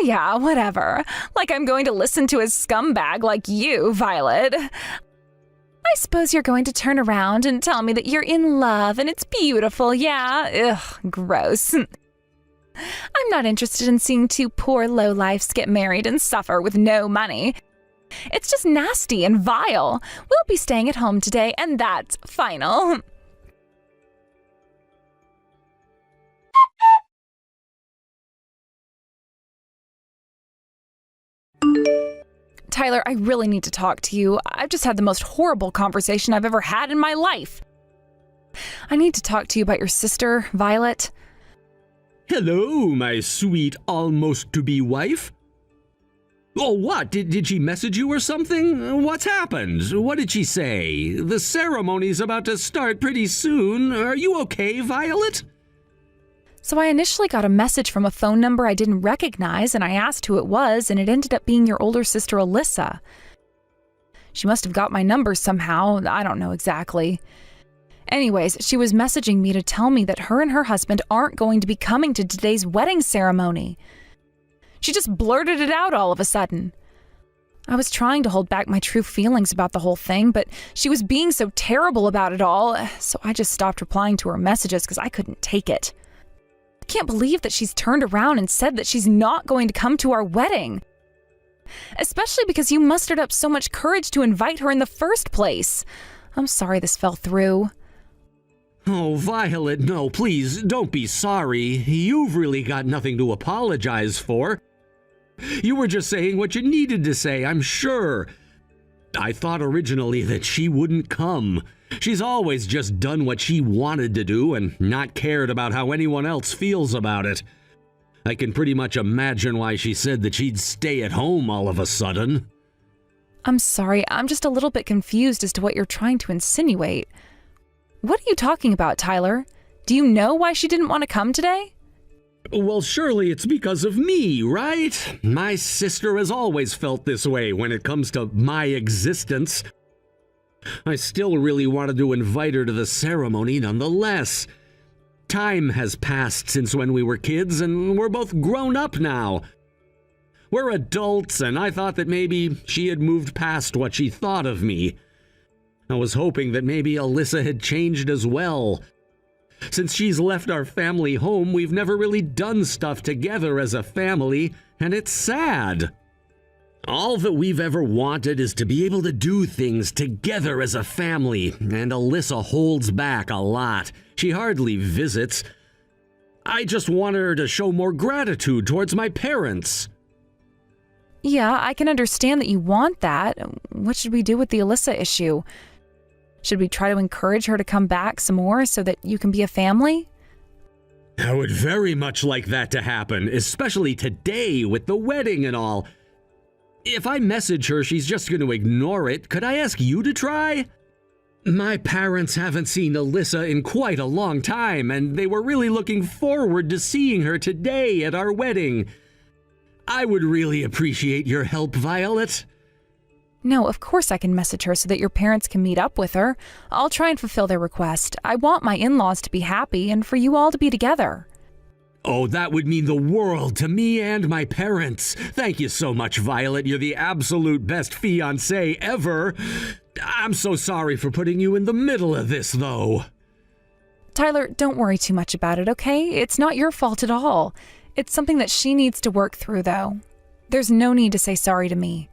Speaker 1: Yeah, whatever. Like I'm going to listen to a scumbag like you, Violet. I suppose you're going to turn around and tell me that you're in love and it's beautiful, yeah? Ugh, gross. I'm not interested in seeing two poor lowlifes get married and suffer with no money. It's just nasty and vile. We'll be staying at home today, and that's final. Tyler, I really need to talk to you. I've just had the most horrible conversation I've ever had in my life. I need to talk to you about your sister, Violet.
Speaker 2: Hello, my sweet almost-to-be wife. Oh, what? Did she message you or something? What's happened? What did she say? The ceremony's about to start pretty soon. Are you okay, Violet?
Speaker 1: So I initially got a message from a phone number I didn't recognize, and I asked who it was, and it ended up being your older sister, Alyssa. She must have got my number somehow. I don't know exactly. Anyways, she was messaging me to tell me that her and her husband aren't going to be coming to today's wedding ceremony. She just blurted it out all of a sudden. I was trying to hold back my true feelings about the whole thing, but she was being so terrible about it all, so I just stopped replying to her messages because I couldn't take it. I can't believe that she's turned around and said that she's not going to come to our wedding. Especially because you mustered up so much courage to invite her in the first place. I'm sorry this fell through.
Speaker 2: Oh, Violet, no, please, don't be sorry. You've really got nothing to apologize for. You were just saying what you needed to say, I'm sure. I thought originally that she wouldn't come. She's always just done what she wanted to do and not cared about how anyone else feels about it. I can pretty much imagine why she said that she'd stay at home all of a sudden.
Speaker 1: I'm sorry, I'm just a little bit confused as to what you're trying to insinuate. What are you talking about, Tyler? Do you know why she didn't want to come today?
Speaker 2: Well, surely it's because of me, right? My sister has always felt this way when it comes to my existence. I still really wanted to invite her to the ceremony nonetheless. Time has passed since when we were kids, and we're both grown up now. We're adults, and I thought that maybe she had moved past what she thought of me. I was hoping that maybe Alyssa had changed as well. Since she's left our family home, we've never really done stuff together as a family, and it's sad. All that we've ever wanted is to be able to do things together as a family, and Alyssa holds back a lot. She hardly visits. I just want her to show more gratitude towards my parents.
Speaker 1: Yeah, I can understand that you want that. What should we do with the Alyssa issue? Should we try to encourage her to come back some more so that you can be a family?
Speaker 2: I would very much like that to happen, especially today with the wedding and all. If I message her, she's just going to ignore it. Could I ask you to try? My parents haven't seen Alyssa in quite a long time, and they were really looking forward to seeing her today at our wedding. I would really appreciate your help, Violet.
Speaker 1: No, of course I can message her so that your parents can meet up with her. I'll try and fulfill their request. I want my in-laws to be happy and for you all to be together.
Speaker 2: Oh, that would mean the world to me and my parents. Thank you so much, Violet. You're the absolute best fiancé ever. I'm so sorry for putting you in the middle of this, though.
Speaker 1: Tyler, don't worry too much about it, okay? It's not your fault at all. It's something that she needs to work through, though. There's no need to say sorry to me.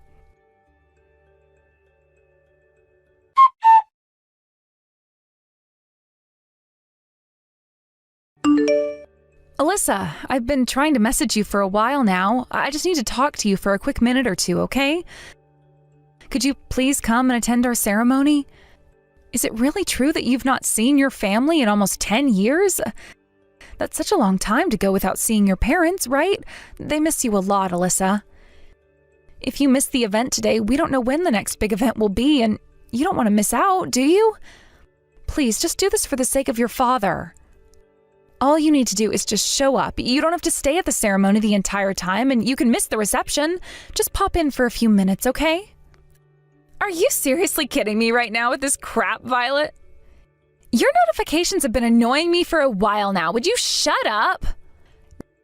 Speaker 1: Alyssa, I've been trying to message you for a while now. I just need to talk to you for a quick minute or two, okay? Could you please come and attend our ceremony? Is it really true that you've not seen your family in almost 10 years? That's such a long time to go without seeing your parents, right? They miss you a lot, Alyssa. If you miss the event today, we don't know when the next big event will be, and you don't want to miss out, do you? Please, just do this for the sake of your father. All you need to do is just show up. You don't have to stay at the ceremony the entire time, and you can miss the reception. Just pop in for a few minutes, okay? Are you seriously kidding me right now with this crap, Violet? Your notifications have been annoying me for a while now. Would you shut up?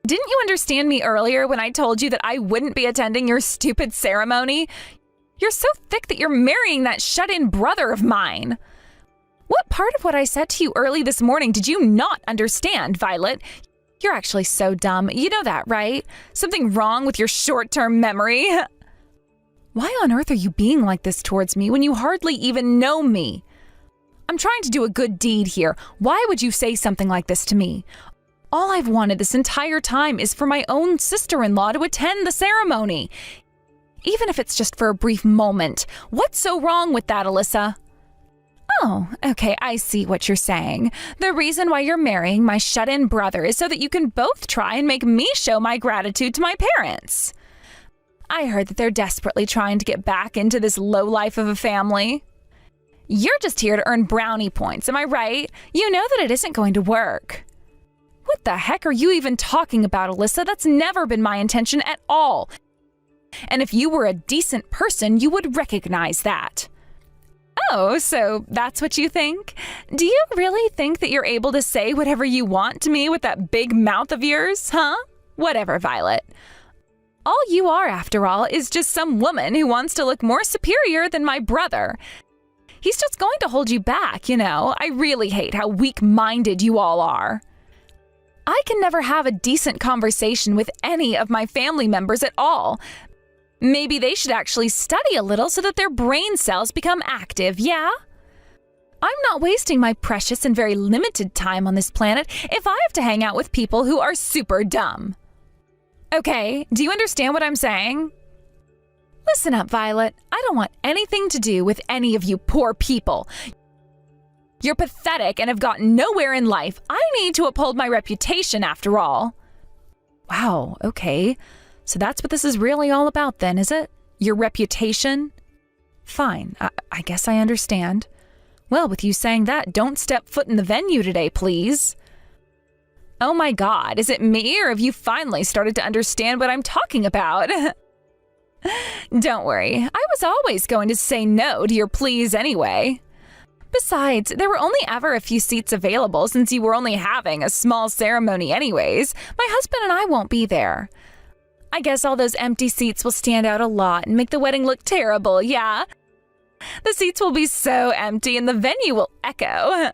Speaker 1: Didn't you understand me earlier when I told you that I wouldn't be attending your stupid ceremony? You're so thick that you're marrying that shut-in brother of mine. What part of what I said to you early this morning did you not understand, Violet? You're actually so dumb. You know that, right? Something wrong with your short-term memory. Why on earth are you being like this towards me when you hardly even know me? I'm trying to do a good deed here. Why would you say something like this to me? All I've wanted this entire time is for my own sister-in-law to attend the ceremony. Even if it's just for a brief moment. What's so wrong with that, Alyssa? Oh, okay, I see what you're saying. The reason why you're marrying my shut-in brother is so that you can both try and make me show my gratitude to my parents. I heard that they're desperately trying to get back into this lowlife of a family. You're just here to earn brownie points, am I right? You know that it isn't going to work. What the heck are you even talking about, Alyssa? That's never been my intention at all. And if you were a decent person, you would recognize that. Oh, so that's what you think? Do you really think that you're able to say whatever you want to me with that big mouth of yours, huh? Whatever, Violet. All you are, after all, is just some woman who wants to look more superior than my brother. He's just going to hold you back, you know. I really hate how weak-minded you all are. I can never have a decent conversation with any of my family members at all. Maybe they should actually study a little so that their brain cells become active, yeah? I'm not wasting my precious and very limited time on this planet if I have to hang out with people who are super dumb. Okay, do you understand what I'm saying? Listen up, Violet. I don't want anything to do with any of you poor people. You're pathetic and have gotten nowhere in life. I need to uphold my reputation, after all. Wow, okay. So that's what this is really all about then, is it? Your reputation? Fine, I guess I understand. Well, with you saying that, don't step foot in the venue today, please. Oh my God, is it me or have you finally started to understand what I'm talking about? Don't worry, I was always going to say no to your pleas anyway. Besides, there were only ever a few seats available since you were only having a small ceremony anyways. My husband and I won't be there. I guess all those empty seats will stand out a lot and make the wedding look terrible, yeah? The seats will be so empty and the venue will echo.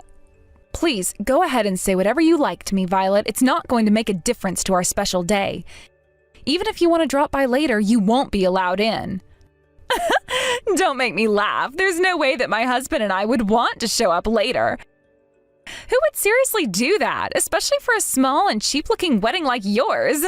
Speaker 1: Please, go ahead and say whatever you like to me, Violet. It's not going to make a difference to our special day. Even if you want to drop by later, you won't be allowed in. Don't make me laugh. There's no way that my husband and I would want to show up later. Who would seriously do that, especially for a small and cheap-looking wedding like yours?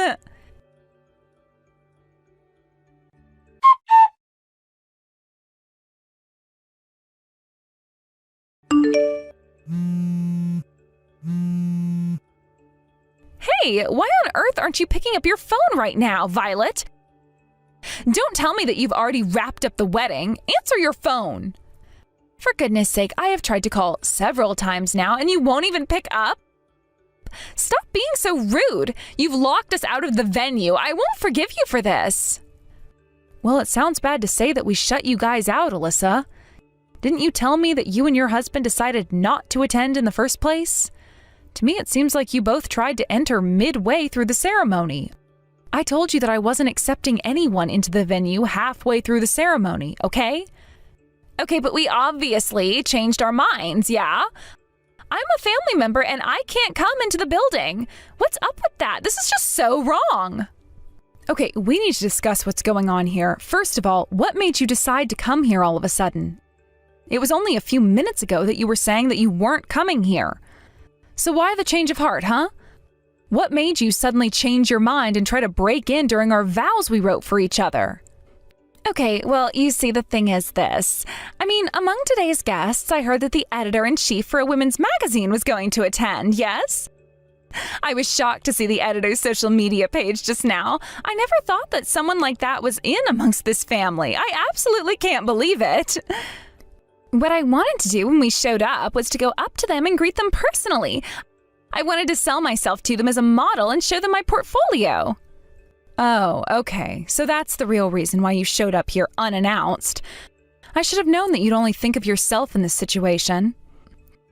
Speaker 1: Hey, why on earth aren't you picking up your phone right now, Violet? Don't tell me that you've already wrapped up the wedding. Answer your phone. For goodness sake, I have tried to call several times now and you won't even pick up. Stop being so rude. You've locked us out of the venue. I won't forgive you for this. Well, it sounds bad to say that we shut you guys out, Alyssa. Didn't you tell me that you and your husband decided not to attend in the first place? To me, it seems like you both tried to enter midway through the ceremony. I told you that I wasn't accepting anyone into the venue halfway through the ceremony, okay? Okay, but we obviously changed our minds, yeah? I'm a family member and I can't come into the building. What's up with that? This is just so wrong. Okay, we need to discuss what's going on here. First of all, what made you decide to come here all of a sudden? It was only a few minutes ago that you were saying that you weren't coming here. So why the change of heart, huh? What made you suddenly change your mind and try to break in during our vows we wrote for each other? Okay, well, you see, the thing is this. I mean, among today's guests, I heard that the editor-in-chief for a women's magazine was going to attend, yes? I was shocked to see the editor's social media page just now. I never thought that someone like that was in amongst this family. I absolutely can't believe it. What I wanted to do when we showed up was to go up to them and greet them personally. I wanted to sell myself to them as a model and show them my portfolio. Oh, okay. So that's the real reason why you showed up here unannounced. I should have known that you'd only think of yourself in this situation.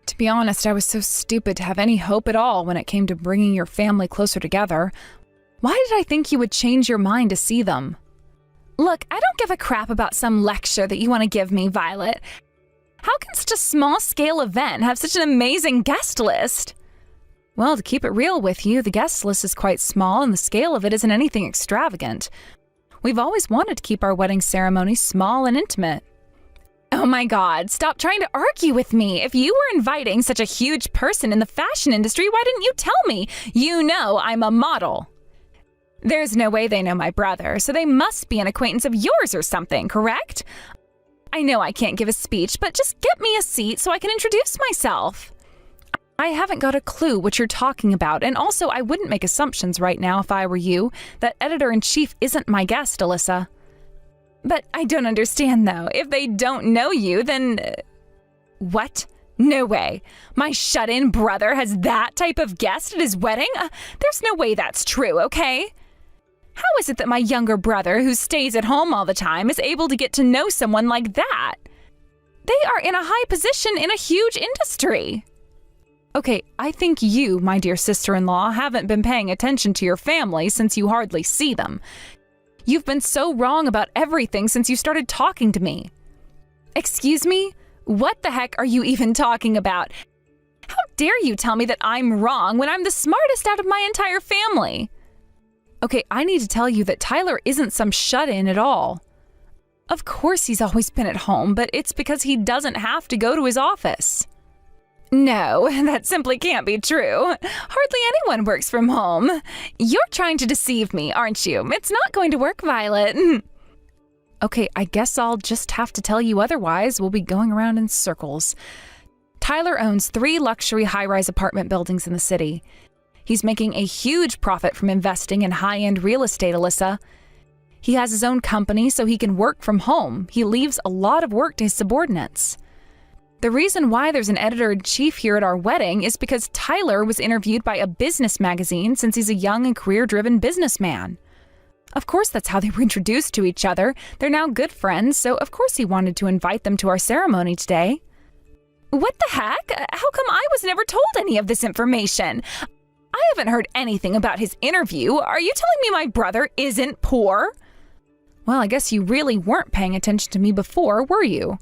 Speaker 1: To be honest, I was so stupid to have any hope at all when it came to bringing your family closer together. Why did I think you would change your mind to see them? Look, I don't give a crap about some lecture that you want to give me, Violet. How can such a small-scale event have such an amazing guest list? Well, to keep it real with you, the guest list is quite small and the scale of it isn't anything extravagant. We've always wanted to keep our wedding ceremony small and intimate. Oh my God, stop trying to argue with me. If you were inviting such a huge person in the fashion industry, why didn't you tell me? You know I'm a model. There's no way they know my brother, so they must be an acquaintance of yours or something, correct? I know I can't give a speech, but just get me a seat so I can introduce myself. I haven't got a clue what you're talking about, and also I wouldn't make assumptions right now if I were you. That editor-in-chief isn't my guest, Alyssa. But I don't understand, though. If they don't know you, then... What? No way. My shut-in brother has that type of guest at his wedding? There's no way that's true, okay? How is it that my younger brother, who stays at home all the time, is able to get to know someone like that? They are in a high position in a huge industry. Okay, I think you, my dear sister-in-law, haven't been paying attention to your family since you hardly see them. You've been so wrong about everything since you started talking to me. Excuse me? What the heck are you even talking about? How dare you tell me that I'm wrong when I'm the smartest out of my entire family? Okay, I need to tell you that Tyler isn't some shut-in at all. Of course he's always been at home, but it's because he doesn't have to go to his office. No, that simply can't be true. Hardly anyone works from home. You're trying to deceive me, aren't you? It's not going to work, Violet. Okay, I guess I'll just have to tell you otherwise. We'll be going around in circles. Tyler owns 3 luxury high-rise apartment buildings in the city. He's making a huge profit from investing in high-end real estate, Alyssa. He has his own company so he can work from home. He leaves a lot of work to his subordinates. The reason why there's an editor-in-chief here at our wedding is because Tyler was interviewed by a business magazine since he's a young and career-driven businessman. Of course, that's how they were introduced to each other. They're now good friends, so of course he wanted to invite them to our ceremony today. What the heck? How come I was never told any of this information? I haven't heard anything about his interview. Are you telling me my brother isn't poor? Well, I guess you really weren't paying attention to me before, were you?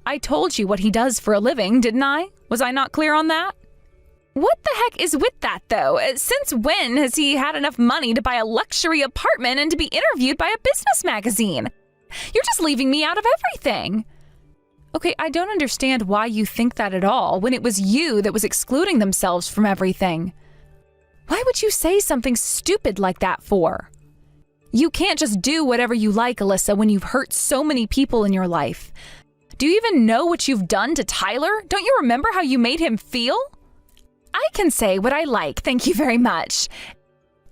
Speaker 1: I told you what he does for a living, didn't I? Was I not clear on that? What the heck is with that, though? Since when has he had enough money to buy a luxury apartment and to be interviewed by a business magazine? You're just leaving me out of everything. Okay, I don't understand why you think that at all when it was you that was excluding themselves from everything. Why would you say something stupid like that for? You can't just do whatever you like, Alyssa, when you've hurt so many people in your life. Do you even know what you've done to Tyler? Don't you remember how you made him feel? I can say what I like, thank you very much.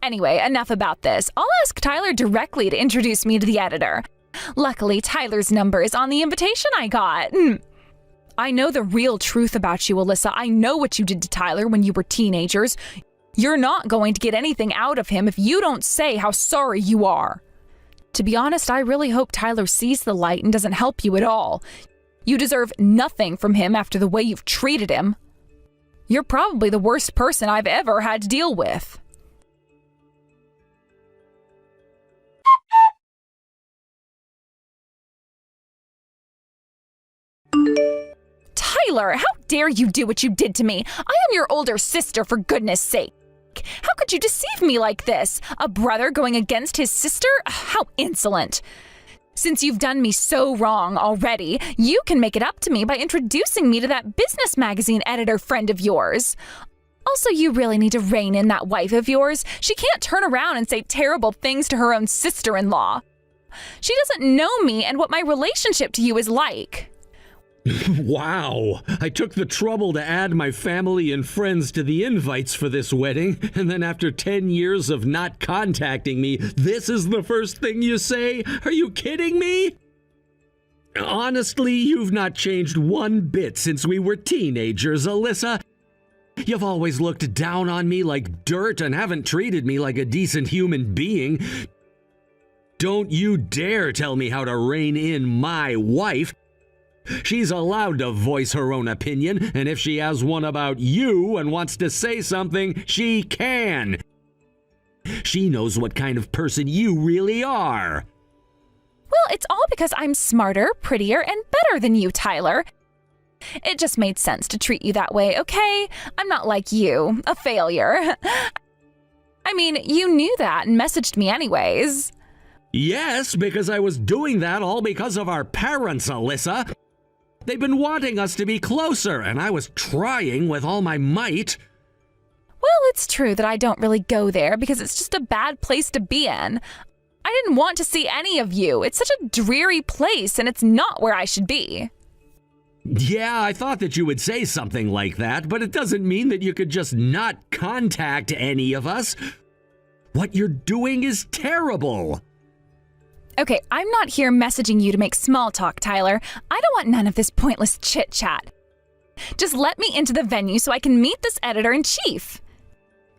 Speaker 1: Anyway, enough about this. I'll ask Tyler directly to introduce me to the editor. Luckily, Tyler's number is on the invitation I got. I know the real truth about you, Alyssa. I know what you did to Tyler when you were teenagers. You're not going to get anything out of him if you don't say how sorry you are. To be honest, I really hope Tyler sees the light and doesn't help you at all. You deserve nothing from him after the way you've treated him. You're probably the worst person I've ever had to deal with. Tyler, how dare you do what you did to me? I am your older sister, for goodness sake. How could you deceive me like this? A brother going against his sister? How insolent. Since you've done me so wrong already, you can make it up to me by introducing me to that business magazine editor friend of yours. Also, you really need to rein in that wife of yours. She can't turn around and say terrible things to her own sister-in-law. She doesn't know me and what my relationship to you is like.
Speaker 2: Wow, I took the trouble to add my family and friends to the invites for this wedding, and then after 10 years of not contacting me, this is the first thing you say? Are you kidding me? Honestly, you've not changed one bit since we were teenagers, Alyssa. You've always looked down on me like dirt and haven't treated me like a decent human being. Don't you dare tell me how to rein in my wife. She's allowed to voice her own opinion, and if she has one about you and wants to say something, she can. She knows what kind of person you really are.
Speaker 1: Well, it's all because I'm smarter, prettier, and better than you, Tyler. It just made sense to treat you that way, okay? I'm not like you, a failure. I mean, you knew that and messaged me anyways.
Speaker 2: Yes, because I was doing that all because of our parents, Alyssa. They've been wanting us to be closer, and I was trying with all my might.
Speaker 1: Well, it's true that I don't really go there because it's just a bad place to be in. I didn't want to see any of you. It's such a dreary place, and it's not where I should be.
Speaker 2: Yeah, I thought that you would say something like that, but it doesn't mean that you could just not contact any of us. What you're doing is terrible.
Speaker 1: Okay, I'm not here messaging you to make small talk, Tyler. I don't want none of this pointless chit-chat. Just let me into the venue so I can meet this editor-in-chief.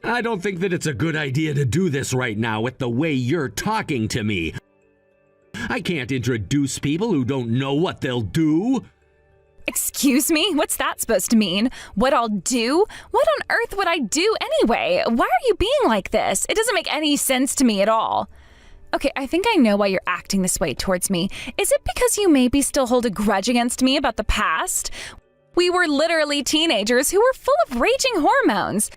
Speaker 2: I don't think that it's a good idea to do this right now with the way you're talking to me. I can't introduce people who don't know what they'll do.
Speaker 1: Excuse me? What's that supposed to mean? What I'll do? What on earth would I do anyway? Why are you being like this? It doesn't make any sense to me at all. Okay, I think I know why you're acting this way towards me. Is it because you maybe still hold a grudge against me about the past? We were literally teenagers who were full of raging hormones.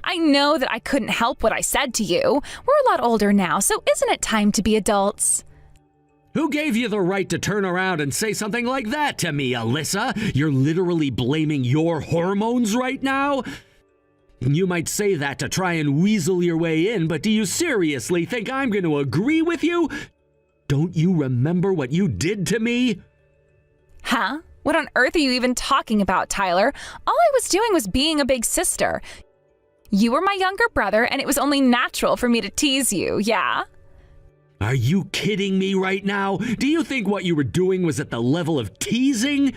Speaker 1: I know that I couldn't help what I said to you. We're a lot older now, so isn't it time to be adults?
Speaker 2: Who gave you the right to turn around and say something like that to me, Alyssa? You're literally blaming your hormones right now? You might say that to try and weasel your way in, but do you seriously think I'm going to agree with you? Don't you remember what you did to me?
Speaker 1: Huh? What on earth are you even talking about, Tyler? All I was doing was being a big sister. You were my younger brother, and it was only natural for me to tease you, yeah?
Speaker 2: Are you kidding me right now? Do you think what you were doing was at the level of teasing?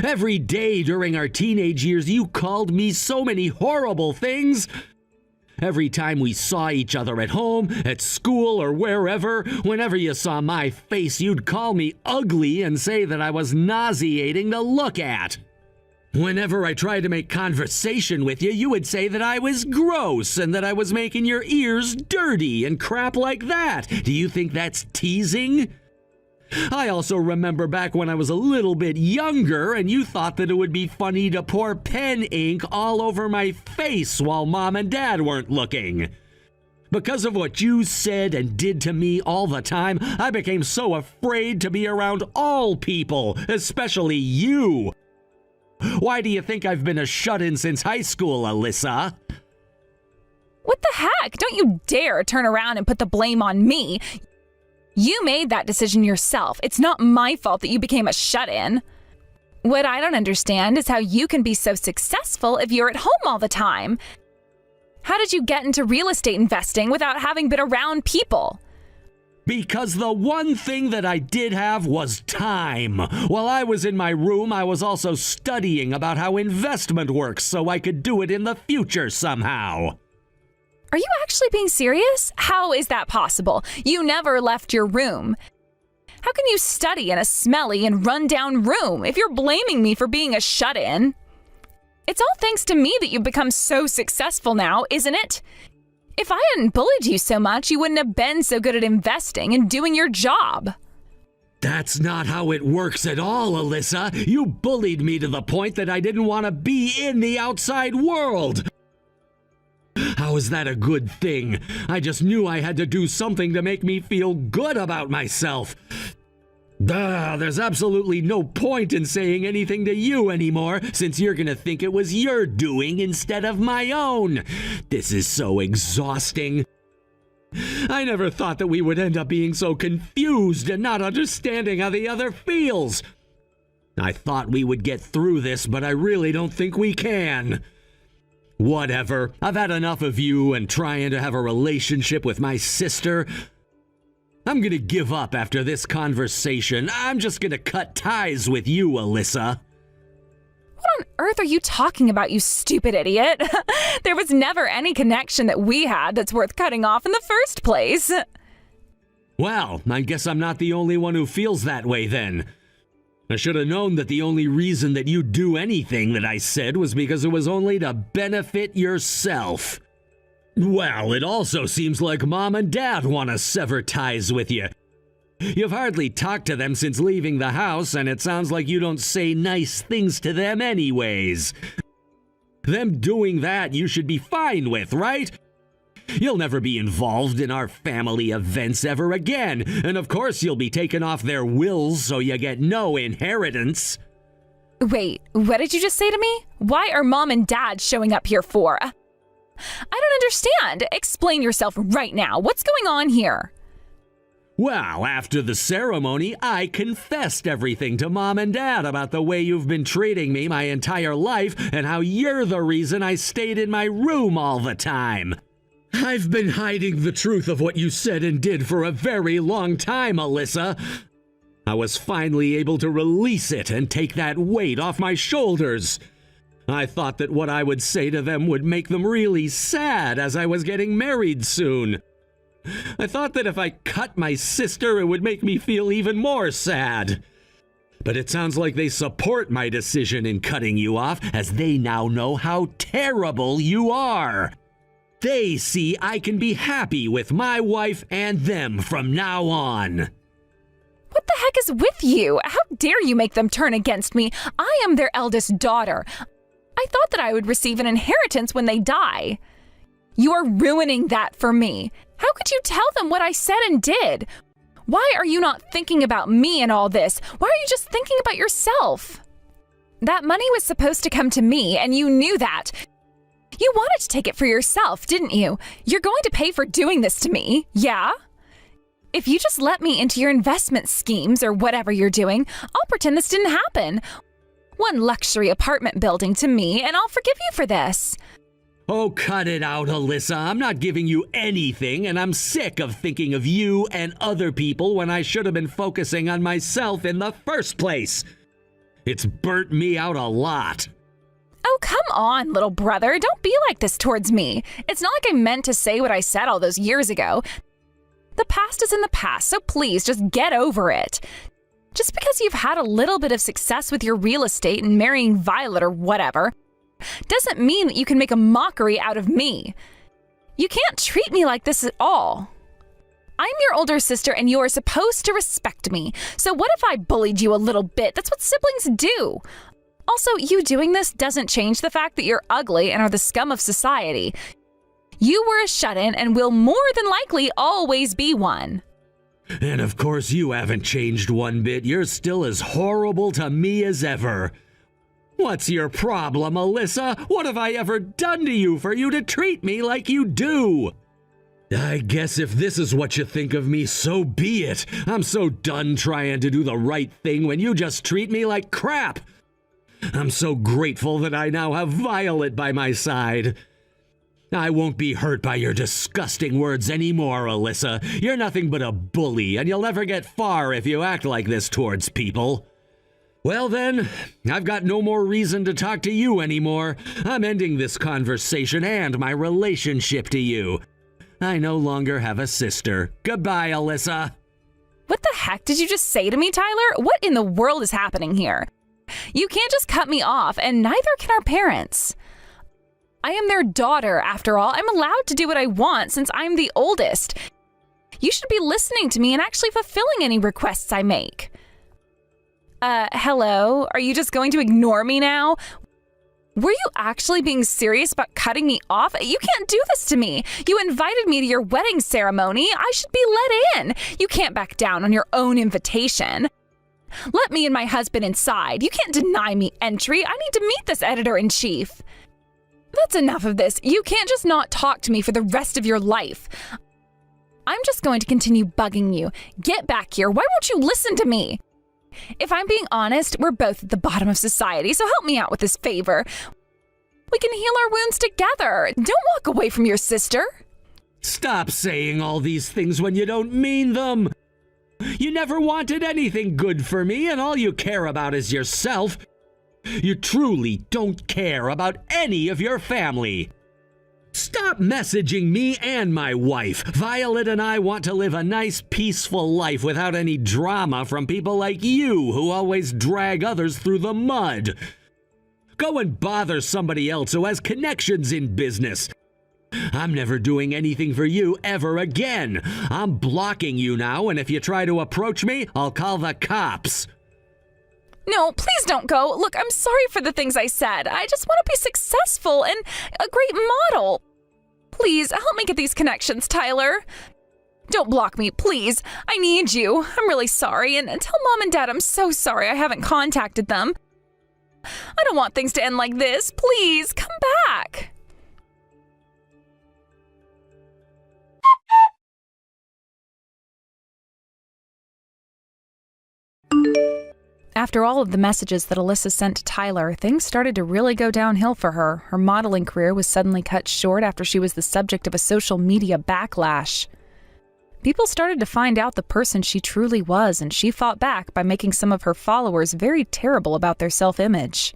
Speaker 2: Every day during our teenage years, you called me so many horrible things. Every time we saw each other at home, at school, or wherever, whenever you saw my face, you'd call me ugly and say that I was nauseating to look at. Whenever I tried to make conversation with you, you would say that I was gross and that I was making your ears dirty and crap like that. Do you think that's teasing? I also remember back when I was a little bit younger and you thought that it would be funny to pour pen ink all over my face while Mom and Dad weren't looking. Because of what you said and did to me all the time, I became so afraid to be around all people, especially you. Why do you think I've been a shut-in since high school, Alyssa?
Speaker 1: What the heck? Don't you dare turn around and put the blame on me. You made that decision yourself. It's not my fault that you became a shut-in. What I don't understand is how you can be so successful if you're at home all the time. How did you get into real estate investing without having been around people?
Speaker 2: Because the one thing that I did have was time. While I was in my room, I was also studying about how investment works so I could do it in the future somehow.
Speaker 1: Are you actually being serious? How is that possible? You never left your room. How can you study in a smelly and run-down room if you're blaming me for being a shut-in? It's all thanks to me that you've become so successful now, isn't it? If I hadn't bullied you so much, you wouldn't have been so good at investing and doing your job.
Speaker 2: That's not how it works at all, Alyssa. You bullied me to the point that I didn't want to be in the outside world. How is that a good thing? I just knew I had to do something to make me feel good about myself. There's absolutely no point in saying anything to you anymore, since you're gonna think it was your doing instead of my own. This is so exhausting. I never thought that we would end up being so confused and not understanding how the other feels. I thought we would get through this, but I really don't think we can. Whatever. I've had enough of you and trying to have a relationship with my sister. I'm gonna give up after this conversation. I'm just gonna cut ties with you, Alyssa.
Speaker 1: What on earth are you talking about, you stupid idiot? There was never any connection that we had that's worth cutting off in the first place.
Speaker 2: Well, I guess I'm not the only one who feels that way then. I should have known that the only reason that you'd do anything that I said was because it was only to benefit yourself. Well, it also seems like Mom and Dad want to sever ties with you. You've hardly talked to them since leaving the house, and it sounds like you don't say nice things to them anyways. Them doing that you should be fine with, right? You'll never be involved in our family events ever again, and of course you'll be taken off their wills so you get no inheritance.
Speaker 1: Wait, what did you just say to me? Why are Mom and Dad showing up here for? I don't understand. Explain yourself right now. What's going on here?
Speaker 2: Well, after the ceremony, I confessed everything to Mom and Dad about the way you've been treating me my entire life and how you're the reason I stayed in my room all the time. I've been hiding the truth of what you said and did for a very long time, Alyssa. I was finally able to release it and take that weight off my shoulders. I thought that what I would say to them would make them really sad as I was getting married soon. I thought that if I cut my sister, it would make me feel even more sad. But it sounds like they support my decision in cutting you off, as they now know how terrible you are. They see I can be happy with my wife and them from now on.
Speaker 1: What the heck is with you? How dare you make them turn against me? I am their eldest daughter. I thought that I would receive an inheritance when they die. You are ruining that for me. How could you tell them what I said and did? Why are you not thinking about me in all this? Why are you just thinking about yourself? That money was supposed to come to me, and you knew that. You wanted to take it for yourself, didn't you? You're going to pay for doing this to me, yeah? If you just let me into your investment schemes or whatever you're doing, I'll pretend this didn't happen. One luxury apartment building to me, and I'll forgive you for this.
Speaker 2: Oh, cut it out, Alyssa. I'm not giving you anything, and I'm sick of thinking of you and other people when I should have been focusing on myself in the first place. It's burnt me out a lot.
Speaker 1: Oh, come on, little brother. Don't be like this towards me. It's not like I meant to say what I said all those years ago. The past is in the past, so please just get over it. Just because you've had a little bit of success with your real estate and marrying Violet or whatever, doesn't mean that you can make a mockery out of me. You can't treat me like this at all. I'm your older sister and you are supposed to respect me. So what if I bullied you a little bit? That's what siblings do. Also, you doing this doesn't change the fact that you're ugly and are the scum of society. You were a shut-in and will more than likely always be one.
Speaker 2: And of course you haven't changed one bit. You're still as horrible to me as ever. What's your problem, Alyssa? What have I ever done to you for you to treat me like you do? I guess if this is what you think of me, so be it. I'm so done trying to do the right thing when you just treat me like crap. I'm so grateful that I now have Violet by my side. I won't be hurt by your disgusting words anymore, Alyssa. You're nothing but a bully, and you'll never get far if you act like this towards people. Well then, I've got no more reason to talk to you anymore. I'm ending this conversation and my relationship to you. I no longer have a sister. Goodbye, Alyssa.
Speaker 1: What the heck did you just say to me, Tyler? What in the world is happening here? You can't just cut me off, and neither can our parents. I am their daughter, after all. I'm allowed to do what I want since I'm the oldest. You should be listening to me and actually fulfilling any requests I make. Hello? Are you just going to ignore me now? Were you actually being serious about cutting me off? You can't do this to me. You invited me to your wedding ceremony. I should be let in. You can't back down on your own invitation. Let me and my husband inside. You can't deny me entry. I need to meet this editor-in-chief. That's enough of this. You can't just not talk to me for the rest of your life. I'm just going to continue bugging you. Get back here. Why won't you listen to me? If I'm being honest, we're both at the bottom of society, so help me out with this favor. We can heal our wounds together. Don't walk away from your sister.
Speaker 2: Stop saying all these things when you don't mean them. You never wanted anything good for me, and all you care about is yourself. You truly don't care about any of your family. Stop messaging me and my wife. Violet and I want to live a nice, peaceful life without any drama from people like you who always drag others through the mud. Go and bother somebody else who has connections in business. I'm never doing anything for you ever again. I'm blocking you now, and if you try to approach me, I'll call the cops.
Speaker 1: No, please don't go. Look, I'm sorry for the things I said. I just want to be successful and a great model. Please, help me get these connections, Tyler. Don't block me, please. I need you. I'm really sorry, and tell Mom and Dad I'm so sorry I haven't contacted them. I don't want things to end like this. Please, come back. After all of the messages that Alyssa sent to Tyler, things started to really go downhill for her. Her modeling career was suddenly cut short after she was the subject of a social media backlash. People started to find out the person she truly was, and she fought back by making some of her followers very terrible about their self-image.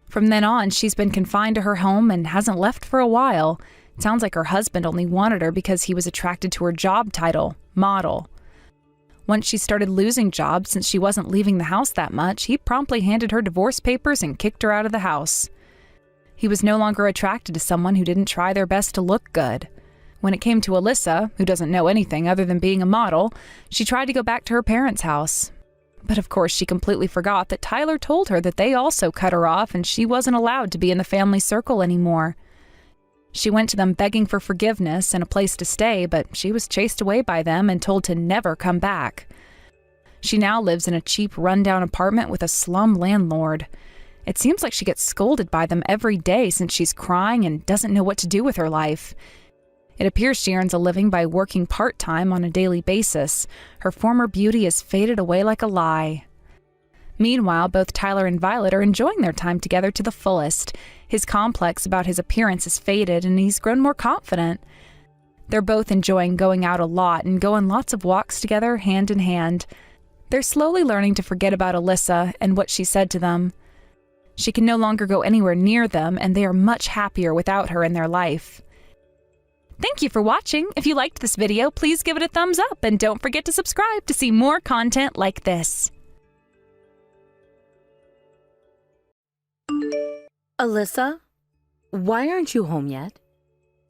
Speaker 1: From then on, she's been confined to her home and hasn't left for a while. It sounds like her husband only wanted her because he was attracted to her job title, model. Once she started losing jobs, since she wasn't leaving the house that much, he promptly handed her divorce papers and kicked her out of the house. He was no longer attracted to someone who didn't try their best to look good. When it came to Alyssa, who doesn't know anything other than being a model, she tried to go back to her parents' house. But of course, she completely forgot that Tyler told her that they also cut her off and she wasn't allowed to be in the family circle anymore. She went to them begging for forgiveness and a place to stay, but she was chased away by them and told to never come back. She now lives in a cheap, rundown apartment with a slum landlord. It seems like she gets scolded by them every day since she's crying and doesn't know what to do with her life. It appears she earns a living by working part-time on a daily basis. Her former beauty has faded away like a lie. Meanwhile, both Tyler and Violet are enjoying their time together to the fullest. His complex about his appearance has faded and he's grown more confident. They're both enjoying going out a lot and go on lots of walks together, hand in hand. They're slowly learning to forget about Alyssa and what she said to them. She can no longer go anywhere near them, and they are much happier without her in their life. Thank you for watching. If you liked this video, please give it a thumbs up and don't forget to subscribe to see more content like this.
Speaker 3: Alyssa, why aren't you home yet?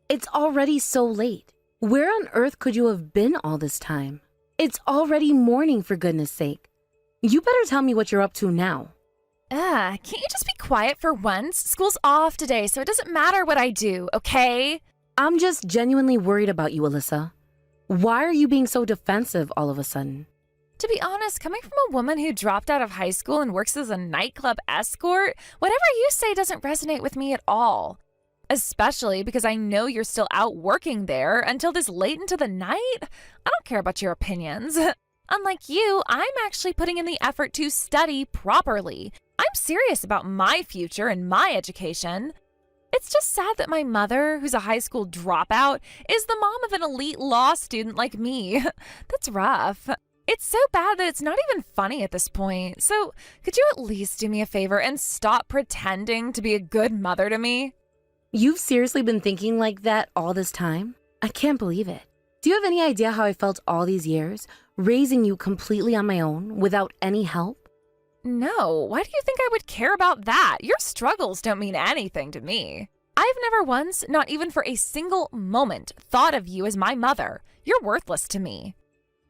Speaker 3: It's already so late. Where on earth could you have been all this time? It's already morning, for goodness sake. You better tell me what you're up to now.
Speaker 4: Can't you just be quiet for once? School's off today, so it doesn't matter what I do, okay?
Speaker 3: I'm just genuinely worried about you, Alyssa. Why are you being so defensive all of a sudden?
Speaker 4: To be honest, coming from a woman who dropped out of high school and works as a nightclub escort, whatever you say doesn't resonate with me at all. Especially because I know you're still out working there until this late into the night. I don't care about your opinions. Unlike you, I'm actually putting in the effort to study properly. I'm serious about my future and my education. It's just sad that my mother, who's a high school dropout, is the mom of an elite law student like me. That's rough. It's so bad that it's not even funny at this point. So could you at least do me a favor and stop pretending to be a good mother to me?
Speaker 3: You've seriously been thinking like that all this time? I can't believe it. Do you have any idea how I felt all these years, raising you completely on my own, without any help?
Speaker 4: No, why do you think I would care about that? Your struggles don't mean anything to me. I've never once, not even for a single moment, thought of you as my mother. You're worthless to me.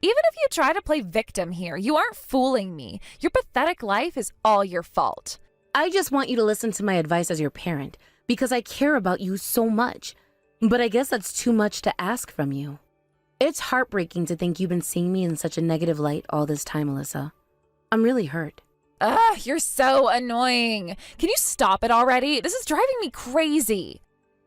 Speaker 4: Even if you try to play victim here, you aren't fooling me. Your pathetic life is all your fault.
Speaker 3: I just want you to listen to my advice as your parent, because I care about you so much. But I guess that's too much to ask from you. It's heartbreaking to think you've been seeing me in such a negative light all this time, Alyssa. I'm really hurt.
Speaker 4: Ugh, you're so annoying. Can you stop it already? This is driving me crazy.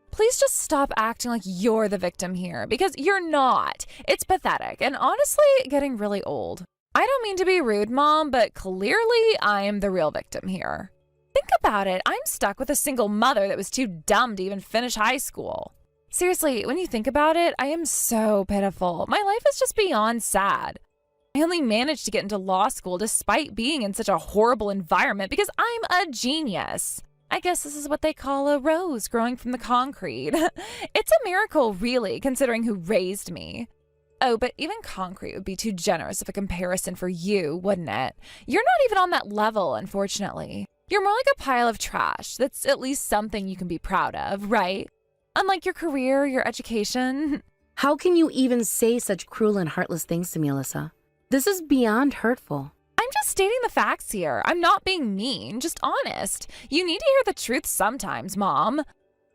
Speaker 4: Please just stop acting like you're the victim here, because you're not. It's pathetic and honestly getting really old. I don't mean to be rude, Mom, but clearly I am the real victim here. Think about it. I'm stuck with a single mother that was too dumb to even finish high school. Seriously, when you think about it, I am so pitiful. My life is just beyond sad. I only managed to get into law school despite being in such a horrible environment because I'm a genius. I guess this is what they call a rose growing from the concrete. It's a miracle, really, considering who raised me. Oh, but even concrete would be too generous of a comparison for you, wouldn't it? You're not even on that level, unfortunately. You're more like a pile of trash that's at least something you can be proud of, right? Unlike your career, your education.
Speaker 3: How can you even say such cruel and heartless things to me, Alyssa? This is beyond hurtful.
Speaker 4: I'm just stating the facts here. I'm not being mean, just honest. You need to hear the truth sometimes, Mom.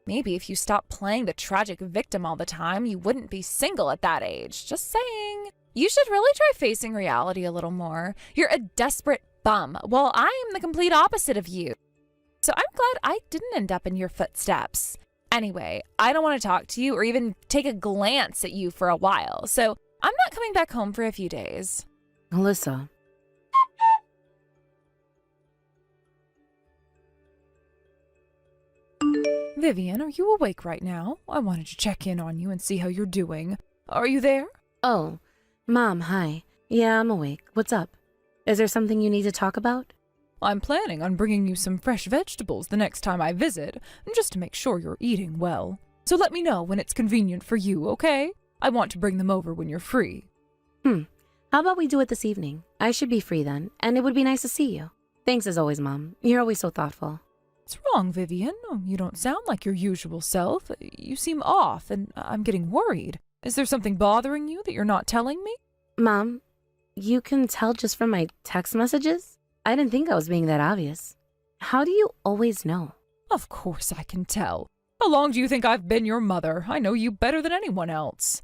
Speaker 4: Maybe if you stopped playing the tragic victim all the time, you wouldn't be single at that age. Just saying. You should really try facing reality a little more. You're a desperate bum, while I'm the complete opposite of you. So I'm glad I didn't end up in your footsteps. Anyway, I don't want to talk to you or even take a glance at you for a while, so I'm not coming back home for a few days.
Speaker 3: Alyssa.
Speaker 1: Vivian, are you awake right now? I wanted to check in on you and see how you're doing. Are you there?
Speaker 3: Oh, Mom, hi. Yeah, I'm awake. What's up? Is there something you need to talk about?
Speaker 1: I'm planning on bringing you some fresh vegetables the next time I visit, just to make sure you're eating well. So let me know when it's convenient for you, okay? I want to bring them over when you're free.
Speaker 3: How about we do it this evening? I should be free then, and it would be nice to see you. Thanks as always, Mom. You're always so thoughtful.
Speaker 1: What's wrong, Vivian? You don't sound like your usual self. You seem off, and I'm getting worried. Is there something bothering you that you're not telling me?
Speaker 3: Mom, you can tell just from my text messages? I didn't think I was being that obvious. How do you always know?
Speaker 1: Of course I can tell. How long do you think I've been your mother? I know you better than anyone else.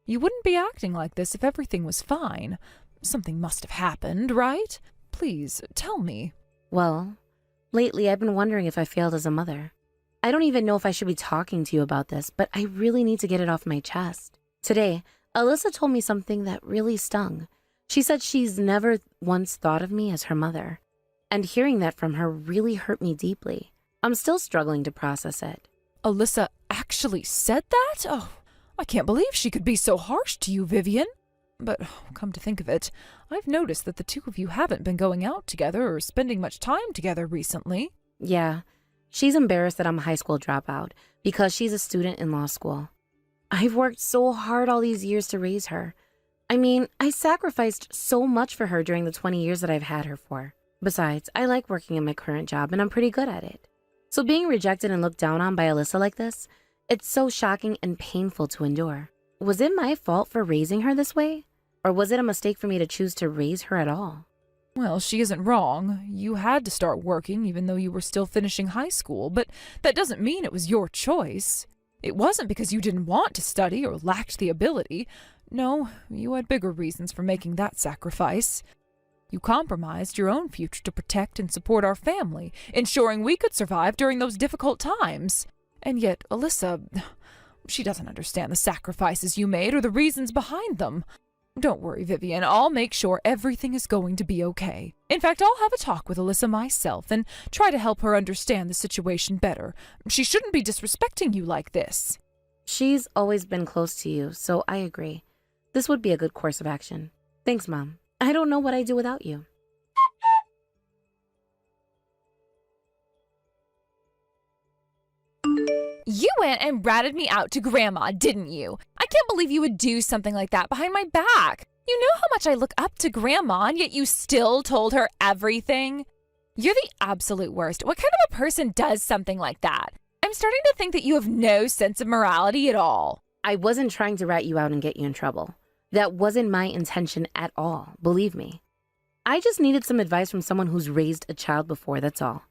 Speaker 1: You wouldn't be acting like this if everything was fine. Something must have happened, right? Please, tell me.
Speaker 3: Well, lately I've been wondering if I failed as a mother. I don't even know if I should be talking to you about this, but I really need to get it off my chest. Today, Alyssa told me something that really stung. She said she's never once thought of me as her mother. And hearing that from her really hurt me deeply. I'm still struggling to process it.
Speaker 4: Alyssa actually said that? Oh, I can't believe she could be so harsh to you, Vivian. But come to think of it, I've noticed that the two of you haven't been going out together or spending much time together recently.
Speaker 3: Yeah, she's embarrassed that I'm a high school dropout because she's a student in law school. I've worked so hard all these years to raise her. I mean, I sacrificed so much for her during the 20 years that I've had her for. Besides, I like working in my current job and I'm pretty good at it. So being rejected and looked down on by Alyssa like this, it's so shocking and painful to endure. Was it my fault for raising her this way? Or was it a mistake for me to choose to raise her at all?
Speaker 4: Well, she isn't wrong. You had to start working even though you were still finishing high school, but that doesn't mean it was your choice. It wasn't because you didn't want to study or lacked the ability. No, you had bigger reasons for making that sacrifice. You compromised your own future to protect and support our family, ensuring we could survive during those difficult times. And yet, Alyssa, she doesn't understand the sacrifices you made or the reasons behind them. Don't worry, Vivian. I'll make sure everything is going to be okay. In fact, I'll have a talk with Alyssa myself and try to help her understand the situation better. She shouldn't be disrespecting you like this.
Speaker 3: She's always been close to you, so I agree. This would be a good course of action. Thanks, Mom. I don't know what I'd do without you.
Speaker 4: You went and ratted me out to Grandma, didn't you? I can't believe you would do something like that behind my back. You know how much I look up to Grandma, and yet you still told her everything? You're the absolute worst. What kind of a person does something like that? I'm starting to think that you have no sense of morality at all.
Speaker 3: I wasn't trying to rat you out and get you in trouble. That wasn't my intention at all, believe me. I just needed some advice from someone who's raised a child before, that's all.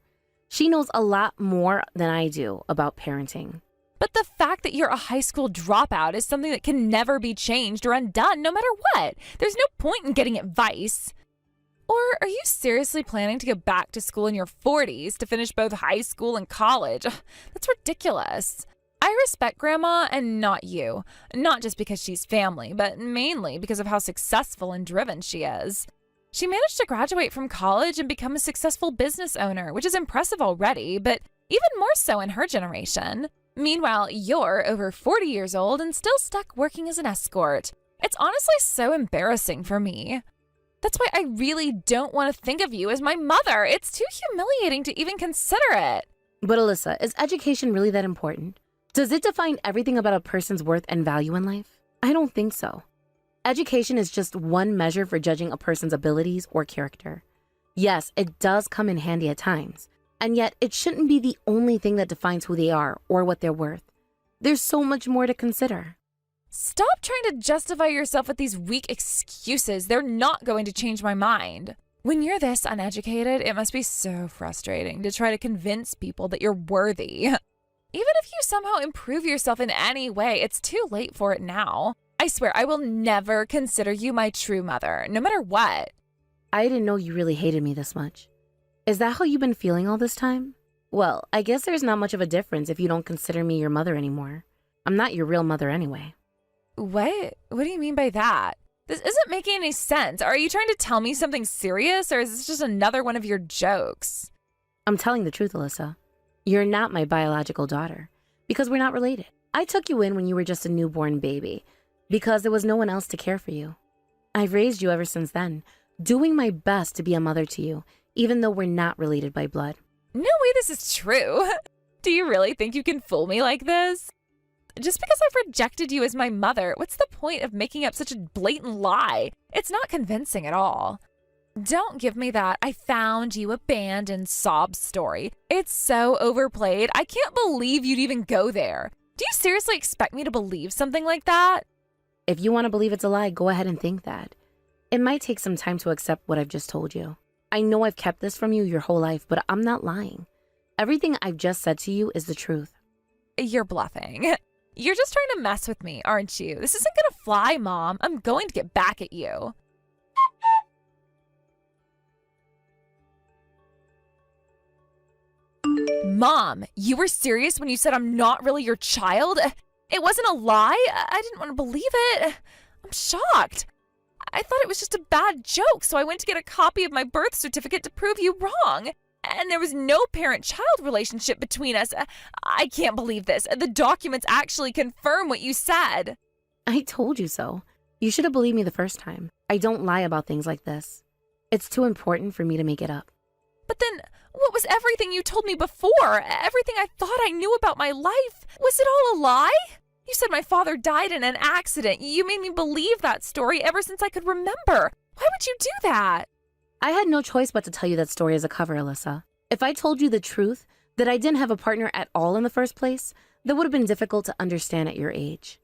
Speaker 3: She knows a lot more than I do about parenting.
Speaker 4: But the fact that you're a high school dropout is something that can never be changed or undone no matter what. There's no point in getting advice. Or are you seriously planning to go back to school in your 40s to finish both high school and college? Ugh, that's ridiculous. I respect Grandma and not you. Not just because she's family, but mainly because of how successful and driven she is. She managed to graduate from college and become a successful business owner, which is impressive already, but even more so in her generation. Meanwhile, you're over 40 years old and still stuck working as an escort. It's honestly so embarrassing for me. That's why I really don't want to think of you as my mother. It's too humiliating to even consider it.
Speaker 3: But Alyssa, is education really that important? Does it define everything about a person's worth and value in life? I don't think so. Education is just one measure for judging a person's abilities or character. Yes, it does come in handy at times, and yet it shouldn't be the only thing that defines who they are or what they're worth. There's so much more to consider.
Speaker 4: Stop trying to justify yourself with these weak excuses. They're not going to change my mind. When you're this uneducated, it must be so frustrating to try to convince people that you're worthy. Even if you somehow improve yourself in any way, it's too late for it now. I swear I will never consider you my true mother, no matter what.
Speaker 3: I didn't know you really hated me this much. Is that how you've been feeling all this time? Well, I guess there's not much of a difference if you don't consider me your mother anymore. I'm not your real mother anyway.
Speaker 4: What? What do you mean by that? This isn't making any sense. Are you trying to tell me something serious, or is this just another one of your jokes?
Speaker 3: I'm telling the truth, Alyssa. You're not my biological daughter, because we're not related. I took you in when you were just a newborn baby, because there was no one else to care for you. I've raised you ever since then, doing my best to be a mother to you, even though we're not related by blood.
Speaker 4: No way this is true. Do you really think you can fool me like this? Just because I've rejected you as my mother, what's the point of making up such a blatant lie? It's not convincing at all. Don't give me that "I found you abandoned" sob story. It's so overplayed. I can't believe you'd even go there. Do you seriously expect me to believe something like that?
Speaker 3: If you want to believe it's a lie, go ahead and think that. It might take some time to accept what I've just told you. I know I've kept this from you your whole life, but I'm not lying. Everything I've just said to you is the truth.
Speaker 4: You're bluffing. You're just trying to mess with me, aren't you? This isn't gonna fly, Mom. I'm going to get back at you. Mom, you were serious when you said I'm not really your child? It wasn't a lie? I didn't want to believe it. I'm shocked. I thought it was just a bad joke, so I went to get a copy of my birth certificate to prove you wrong. And there was no parent-child relationship between us. I can't believe this. The documents actually confirm what you said.
Speaker 3: I told you so. You should have believed me the first time. I don't lie about things like this. It's too important for me to make it up.
Speaker 4: But then, what was everything you told me before? Everything I thought I knew about my life? Was it all a lie? You said my father died in an accident. You made me believe that story ever since I could remember. Why would you do that?
Speaker 3: I had no choice but to tell you that story as a cover, Alyssa. If I told you the truth, that I didn't have a partner at all in the first place, that would have been difficult to understand at your age.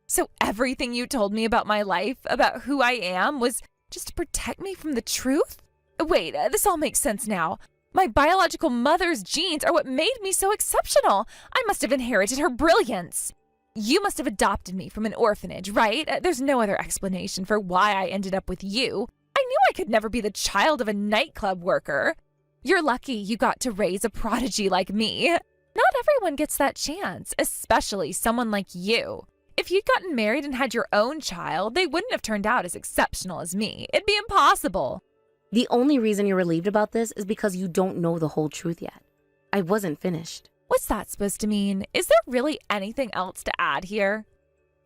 Speaker 4: So everything you told me about my life, about who I am, was just to protect me from the truth? Wait, this all makes sense now. My biological mother's genes are what made me so exceptional. I must have inherited her brilliance. You must have adopted me from an orphanage, right? There's no other explanation for why I ended up with you. I knew I could never be the child of a nightclub worker. You're lucky you got to raise a prodigy like me. Not everyone gets that chance, especially someone like you. If you'd gotten married and had your own child, they wouldn't have turned out as exceptional as me. It'd be impossible.
Speaker 3: The only reason you're relieved about this is because you don't know the whole truth yet. I wasn't finished.
Speaker 4: What's that supposed to mean? Is there really anything else to add here?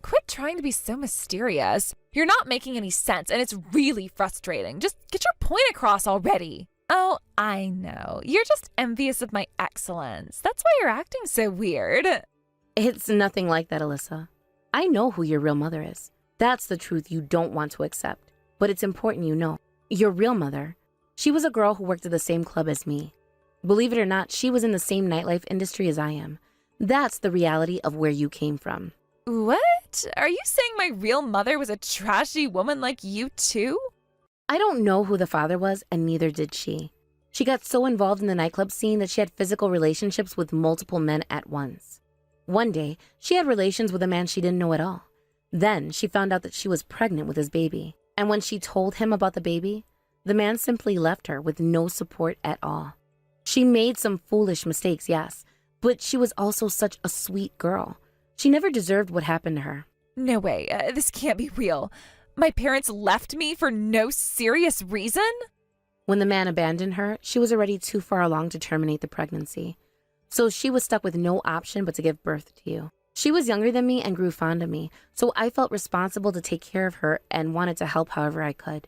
Speaker 4: Quit trying to be so mysterious. You're not making any sense, and it's really frustrating. Just get your point across already. Oh, I know. You're just envious of my excellence. That's why you're acting so weird.
Speaker 3: It's nothing like that, Alyssa. I know who your real mother is. That's the truth you don't want to accept. But it's important you know. Your real mother, she was a girl who worked at the same club as me. Believe it or not, she was in the same nightlife industry as I am. That's the reality of where you came from.
Speaker 4: What? Are you saying my real mother was a trashy woman like you too?
Speaker 3: I don't know who the father was, and neither did she. She got so involved in the nightclub scene that she had physical relationships with multiple men at once. One day, she had relations with a man she didn't know at all. Then she found out that she was pregnant with his baby. And when she told him about the baby, the man simply left her with no support at all. She made some foolish mistakes, yes, but she was also such a sweet girl. She never deserved what happened to her.
Speaker 4: No way. This can't be real. My parents left me for no serious reason?
Speaker 3: When the man abandoned her, she was already too far along to terminate the pregnancy. So she was stuck with no option but to give birth to you. She was younger than me and grew fond of me, so I felt responsible to take care of her and wanted to help however I could.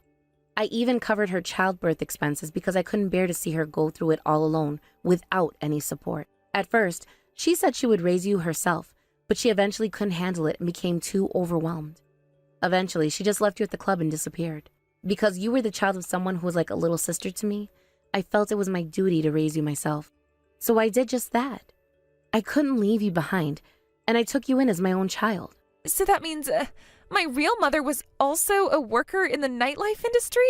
Speaker 3: I even covered her childbirth expenses because I couldn't bear to see her go through it all alone without any support. At first, she said she would raise you herself, but she eventually couldn't handle it and became too overwhelmed. Eventually, she just left you at the club and disappeared. Because you were the child of someone who was like a little sister to me, I felt it was my duty to raise you myself. So I did just that. I couldn't leave you behind, and I took you in as my own child.
Speaker 4: So that means my real mother was also a worker in the nightlife industry?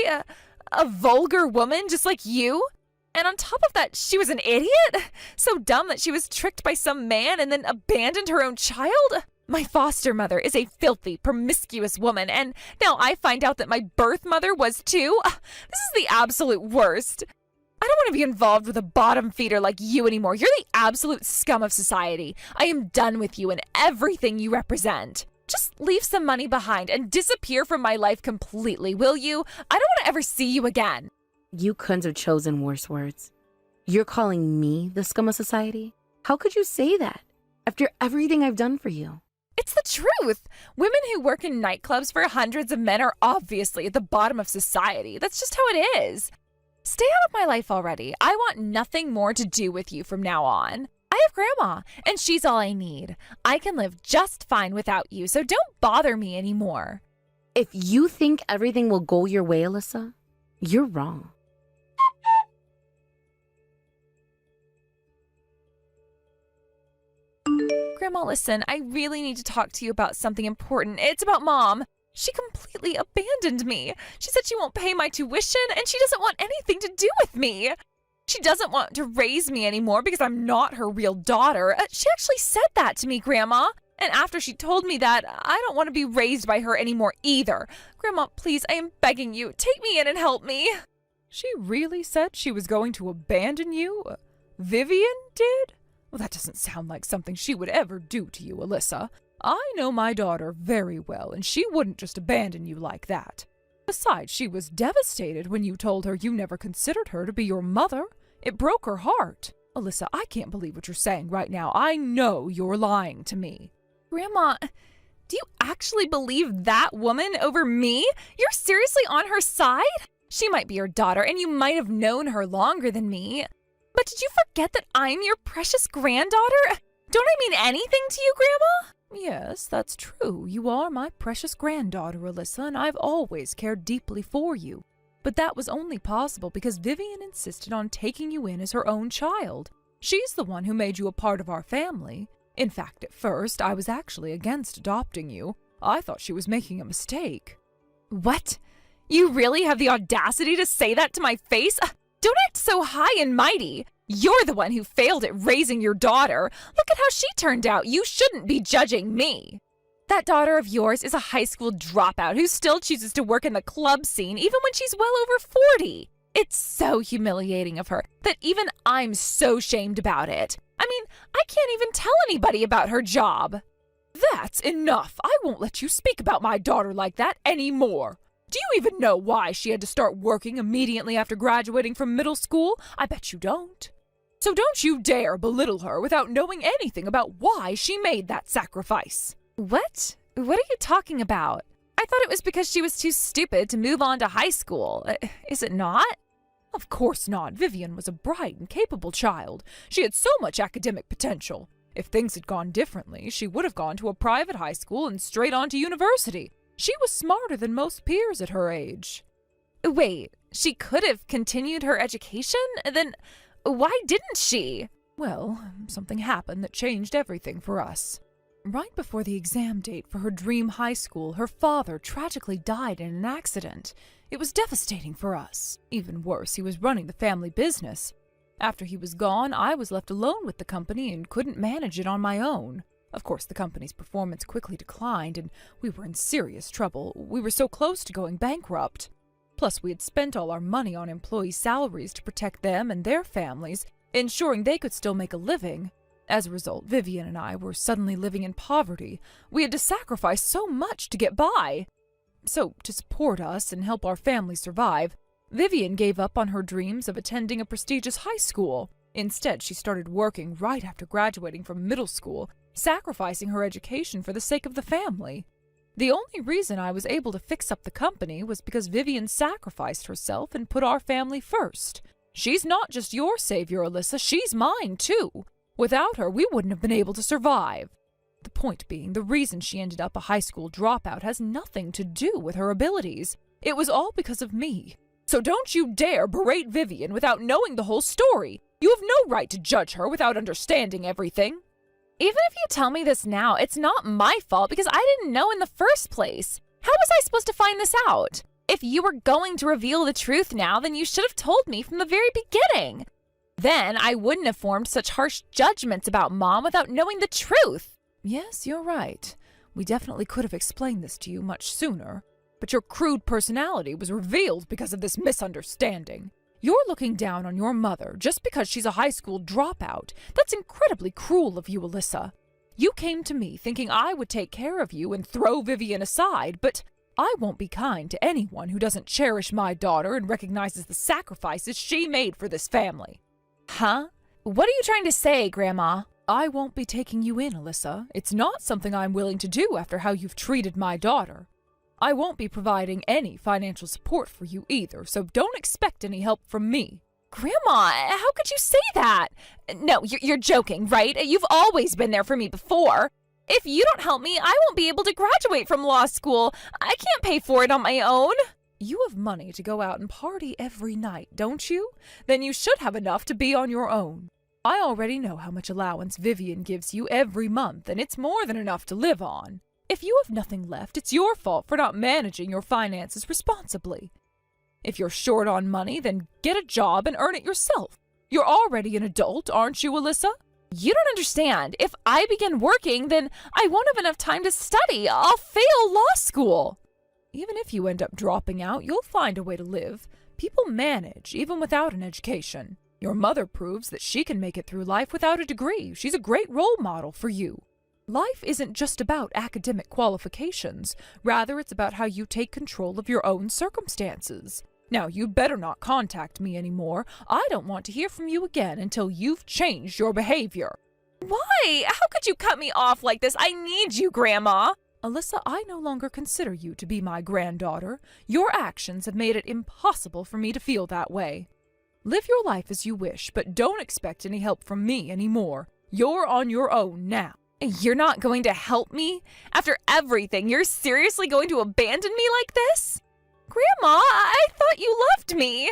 Speaker 4: A vulgar woman just like you? And on top of that, she was an idiot? So dumb that she was tricked by some man and then abandoned her own child? My foster mother is a filthy, promiscuous woman, and now I find out that my birth mother was too? This is the absolute worst. I don't want to be involved with a bottom feeder like you anymore. You're the absolute scum of society. I am done with you and everything you represent. Just leave some money behind and disappear from my life completely, will you? I don't want to ever see you again.
Speaker 3: You couldn't have chosen worse words. You're calling me the scum of society? How could you say that after everything I've done for you?
Speaker 4: It's the truth. Women who work in nightclubs for hundreds of men are obviously at the bottom of society. That's just how it is. Stay out of my life already. I want nothing more to do with you from now on. I have Grandma, and she's all I need. I can live just fine without you, so don't bother me anymore.
Speaker 3: If you think everything will go your way, Alyssa, you're wrong.
Speaker 4: Grandma, listen, I really need to talk to you about something important. It's about Mom. She completely abandoned me. She said she won't pay my tuition, and she doesn't want anything to do with me. She doesn't want to raise me anymore because I'm not her real daughter. She actually said that to me, Grandma. And after she told me that, I don't want to be raised by her anymore either. Grandma, please, I am begging you, take me in and help me. She really said she was going to abandon you? Vivian did? Well, that doesn't sound like something she would ever do to you, Alyssa. I know my daughter very well, and she wouldn't just abandon you like that. Besides, she was devastated when you told her you never considered her to be your mother. It broke her heart. Alyssa, I can't believe what you're saying right now. I know you're lying to me. Grandma, do you actually believe that woman over me? You're seriously on her side? She might be your daughter, and you might have known her longer than me. But did you forget that I'm your precious granddaughter? Don't I mean anything to you, Grandma? Yes, that's true. You are my precious granddaughter, Alyssa, and I've always cared deeply for you. But that was only possible because Vivian insisted on taking you in as her own child. She's the one who made you a part of our family. In fact, at first, I was actually against adopting you. I thought she was making a mistake. What? You really have the audacity to say that to my face? Don't act so high and mighty. You're the one who failed at raising your daughter. Look at how she turned out. You shouldn't be judging me. That daughter of yours is a high school dropout who still chooses to work in the club scene even when she's well over 40. It's so humiliating of her that even I'm so shamed about it. I mean, I can't even tell anybody about her job. That's enough. I won't let you speak about my daughter like that anymore. Do you even know why she had to start working immediately after graduating from middle school? I bet you don't. So don't you dare belittle her without knowing anything about why she made that sacrifice. What? What are you talking about? I thought it was because she was too stupid to move on to high school. Is it not? Of course not. Vivian was a bright and capable child. She had so much academic potential. If things had gone differently, she would have gone to a private high school and straight on to university. She was smarter than most peers at her age. Wait, she could have continued her education? Then why didn't she? Well, something happened that changed everything for us. Right before the exam date for her dream high school, her father tragically died in an accident. It was devastating for us. Even worse, he was running the family business. After he was gone, I was left alone with the company and couldn't manage it on my own. Of course, the company's performance quickly declined, and we were in serious trouble. We were so close to going bankrupt. Plus, we had spent all our money on employee salaries to protect them and their families, ensuring they could still make a living. As a result, Vivian and I were suddenly living in poverty. We had to sacrifice so much to get by. So, to support us and help our family survive, Vivian gave up on her dreams of attending a prestigious high school. Instead, she started working right after graduating from middle school, sacrificing her education for the sake of the family. The only reason I was able to fix up the company was because Vivian sacrificed herself and put our family first. She's not just your savior, Alyssa, she's mine too. Without her, we wouldn't have been able to survive. The point being, the reason she ended up a high school dropout has nothing to do with her abilities. It was all because of me. So don't you dare berate Vivian without knowing the whole story. You have no right to judge her without understanding everything. Even if you tell me this now, it's not my fault because I didn't know in the first place. How was I supposed to find this out? If you were going to reveal the truth now, then you should have told me from the very beginning. Then I wouldn't have formed such harsh judgments about Mom without knowing the truth. Yes, you're right. We definitely could have explained this to you much sooner. But your crude personality was revealed because of this misunderstanding. You're looking down on your mother just because she's a high school dropout. That's incredibly cruel of you, Alyssa. You came to me thinking I would take care of you and throw Vivian aside, but I won't be kind to anyone who doesn't cherish my daughter and recognizes the sacrifices she made for this family. Huh? What are you trying to say, Grandma? I won't be taking you in, Alyssa. It's not something I'm willing to do after how you've treated my daughter. I won't be providing any financial support for you either, so don't expect any help from me. Grandma, how could you say that? No, you're joking, right? You've always been there for me before. If you don't help me, I won't be able to graduate from law school. I can't pay for it on my own. You have money to go out and party every night, don't you? Then you should have enough to be on your own. I already know how much allowance Vivian gives you every month, and it's more than enough to live on. If you have nothing left, it's your fault for not managing your finances responsibly. If you're short on money, then get a job and earn it yourself. You're already an adult, aren't you, Alyssa? You don't understand. If I begin working, then I won't have enough time to study. I'll fail law school. Even if you end up dropping out, you'll find a way to live. People manage, even without an education. Your mother proves that she can make it through life without a degree. She's a great role model for you. Life isn't just about academic qualifications. Rather, it's about how you take control of your own circumstances. Now, you'd better not contact me anymore. I don't want to hear from you again until you've changed your behavior. Why? How could you cut me off like this? I need you, Grandma. Alyssa, I no longer consider you to be my granddaughter. Your actions have made it impossible for me to feel that way. Live your life as you wish, but don't expect any help from me anymore. You're on your own now. You're not going to help me? After everything, you're seriously going to abandon me like this? Grandma, I thought you loved me.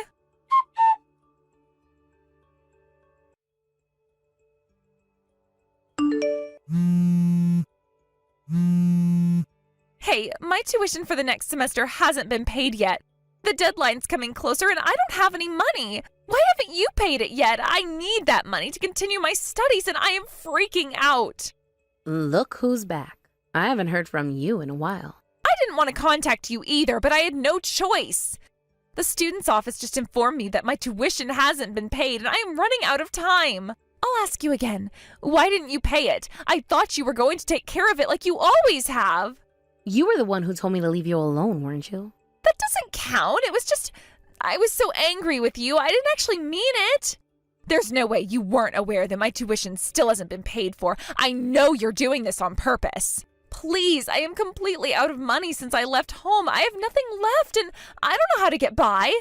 Speaker 4: Hey, my tuition for the next semester hasn't been paid yet. The deadline's coming closer and I don't have any money. Why haven't you paid it yet? I need that money to continue my studies and I am freaking out.
Speaker 3: Look who's back. I haven't heard from you in a while.
Speaker 4: I didn't want to contact you either, but I had no choice. The student's office just informed me that my tuition hasn't been paid and I am running out of time. I'll ask you again. Why didn't you pay it? I thought you were going to take care of it like you always have.
Speaker 3: You were the one who told me to leave you alone, weren't you?
Speaker 4: That doesn't count. It was just, I was so angry with you. I didn't actually mean it. There's no way you weren't aware that my tuition still hasn't been paid for. I know you're doing this on purpose. Please, I am completely out of money since I left home. I have nothing left and I don't know how to get by.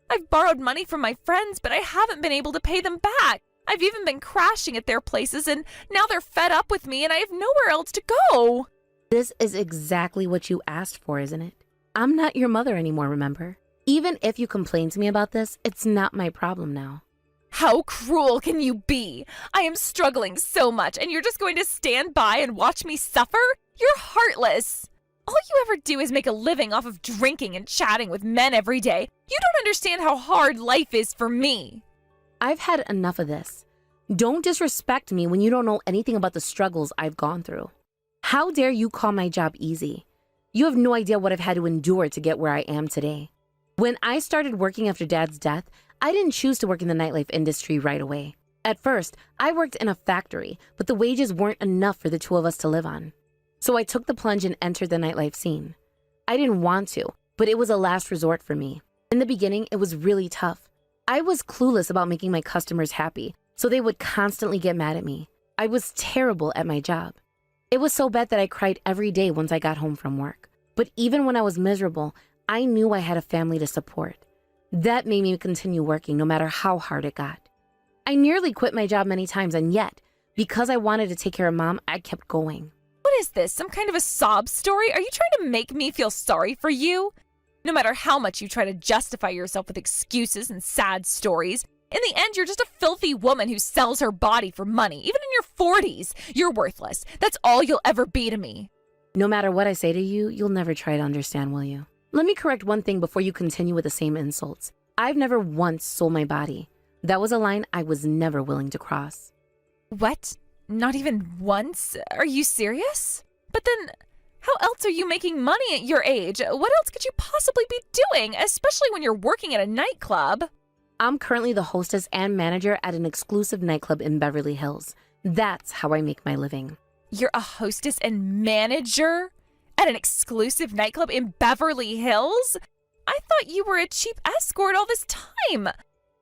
Speaker 4: I've borrowed money from my friends, but I haven't been able to pay them back. I've even been crashing at their places and now they're fed up with me and I have nowhere else to go.
Speaker 3: This is exactly what you asked for, isn't it? I'm not your mother anymore, remember? Even if you complain to me about this, it's not my problem now.
Speaker 4: How cruel can you be? I am struggling so much and you're just going to stand by and watch me suffer? You're heartless. All you ever do is make a living off of drinking and chatting with men every day. You don't understand how hard life is for me.
Speaker 3: I've had enough of this. Don't disrespect me when you don't know anything about the struggles I've gone through. How dare you call my job easy? You have no idea what I've had to endure to get where I am today. When I started working after Dad's death, I didn't choose to work in the nightlife industry right away. At first, I worked in a factory, but the wages weren't enough for the two of us to live on. So I took the plunge and entered the nightlife scene. I didn't want to, but it was a last resort for me. In the beginning, it was really tough. I was clueless about making my customers happy, so they would constantly get mad at me. I was terrible at my job. It was so bad that I cried every day once I got home from work. But even when I was miserable, I knew I had a family to support. That made me continue working no matter how hard it got. I nearly quit my job many times, and yet, because I wanted to take care of Mom, I kept going.
Speaker 4: What is this? Some kind of a sob story? Are you trying to make me feel sorry for you? No matter how much you try to justify yourself with excuses and sad stories, in the end, you're just a filthy woman who sells her body for money. Even in your 40s, you're worthless. That's all you'll ever be to me.
Speaker 3: No matter what I say to you, you'll never try to understand, will you? Let me correct one thing before you continue with the same insults. I've never once sold my body. That was a line I was never willing to cross.
Speaker 4: What? Not even once? Are you serious? But then, how else are you making money at your age? What else could you possibly be doing, especially when you're working at a nightclub?
Speaker 3: I'm currently the hostess and manager at an exclusive nightclub in Beverly Hills. That's how I make my living.
Speaker 4: You're a hostess and manager at an exclusive nightclub in Beverly Hills? I thought you were a cheap escort all this time.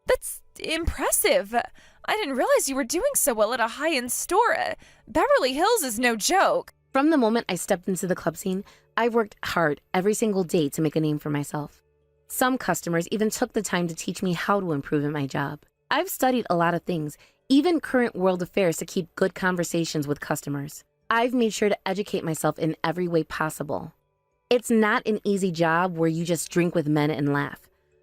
Speaker 4: That's impressive. I didn't realize you were doing so well at a high-end store. Beverly Hills is no joke.
Speaker 3: From the moment I stepped into the club scene, I've worked hard every single day to make a name for myself. Some customers even took the time to teach me how to improve at my job. I've studied a lot of things, even current world affairs, to keep good conversations with customers. I've made sure to educate myself in every way possible. It's not an easy job where you just drink with men and laugh.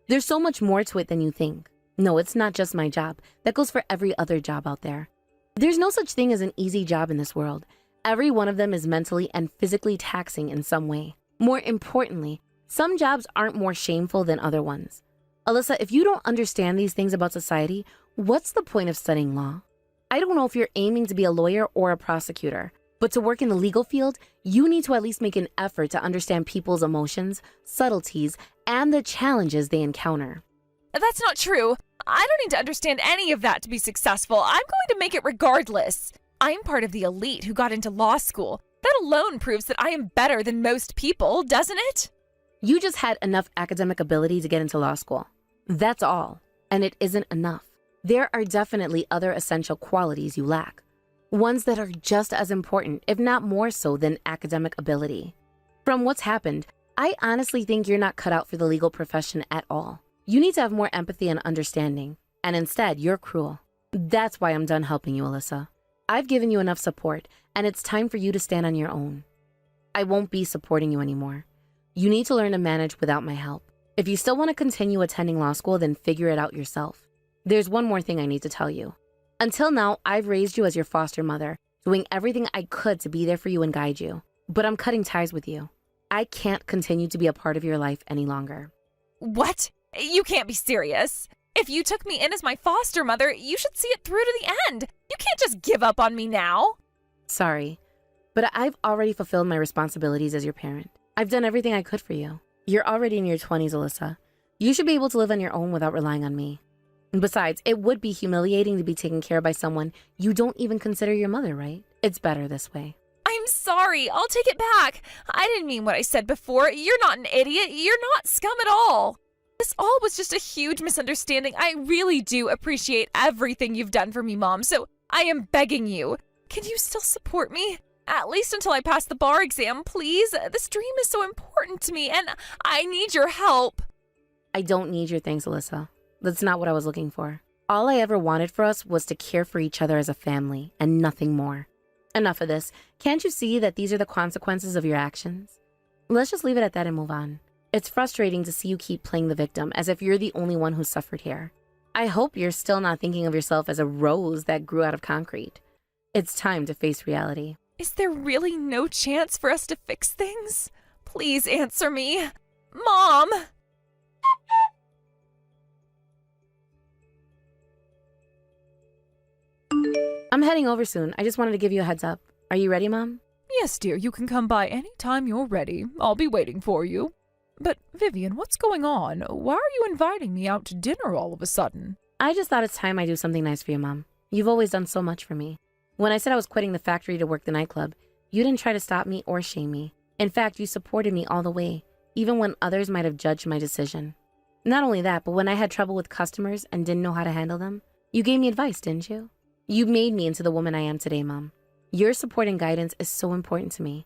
Speaker 3: There's so much more to it than you think. No, it's not just my job. That goes for every other job out there. There's no such thing as an easy job in this world. Every one of them is mentally and physically taxing in some way. More importantly, some jobs aren't more shameful than other ones. Alyssa, if you don't understand these things about society, what's the point of studying law? I don't know if you're aiming to be a lawyer or a prosecutor, but to work in the legal field, you need to at least make an effort to understand people's emotions, subtleties, and the challenges they encounter.
Speaker 4: That's not true. I don't need to understand any of that to be successful. I'm going to make it regardless. I'm part of the elite who got into law school. That alone proves that I am better than most people, doesn't it?
Speaker 3: You just had enough academic ability to get into law school. That's all. And it isn't enough. There are definitely other essential qualities you lack. Ones that are just as important, if not more so, than academic ability. From what's happened, I honestly think you're not cut out for the legal profession at all. You need to have more empathy and understanding, and instead, you're cruel. That's why I'm done helping you, Alyssa. I've given you enough support, and it's time for you to stand on your own. I won't be supporting you anymore. You need to learn to manage without my help. If you still want to continue attending law school, then figure it out yourself. There's one more thing I need to tell you. Until now, I've raised you as your foster mother, doing everything I could to be there for you and guide you. But I'm cutting ties with you. I can't continue to be a part of your life any longer.
Speaker 4: What? You can't be serious. If you took me in as my foster mother, you should see it through to the end. You can't just give up on me now.
Speaker 3: Sorry, but I've already fulfilled my responsibilities as your parent. I've done everything I could for you. You're already in your 20s, Alyssa. You should be able to live on your own without relying on me. And besides, it would be humiliating to be taken care of by someone you don't even consider your mother, right? It's better this way.
Speaker 4: I'm sorry. I'll take it back. I didn't mean what I said before. You're not an idiot. You're not scum at all. This all was just a huge misunderstanding. I really do appreciate everything you've done for me, Mom, so I am begging you. Can you still support me? At least until I pass the bar exam, please. This dream is so important to me, and I need your help.
Speaker 3: I don't need your thanks, Alyssa. That's not what I was looking for. All I ever wanted for us was to care for each other as a family, and nothing more. Enough of this. Can't you see that these are the consequences of your actions? Let's just leave it at that and move on. It's frustrating to see you keep playing the victim as if you're the only one who suffered here. I hope you're still not thinking of yourself as a rose that grew out of concrete. It's time to face reality.
Speaker 4: Is there really no chance for us to fix things? Please answer me. Mom!
Speaker 3: I'm heading over soon. I just wanted to give you a heads up. Are you ready, Mom?
Speaker 1: Yes, dear, you can come by any time you're ready. I'll be waiting for you. But, Vivian, what's going on? Why are you inviting me out to dinner all of a sudden?
Speaker 3: I just thought it's time I do something nice for you, Mom. You've always done so much for me. When I said I was quitting the factory to work the nightclub, you didn't try to stop me or shame me. In fact, you supported me all the way, even when others might have judged my decision. Not only that, but when I had trouble with customers and didn't know how to handle them, you gave me advice, didn't you? You made me into the woman I am today, Mom. Your support and guidance is so important to me.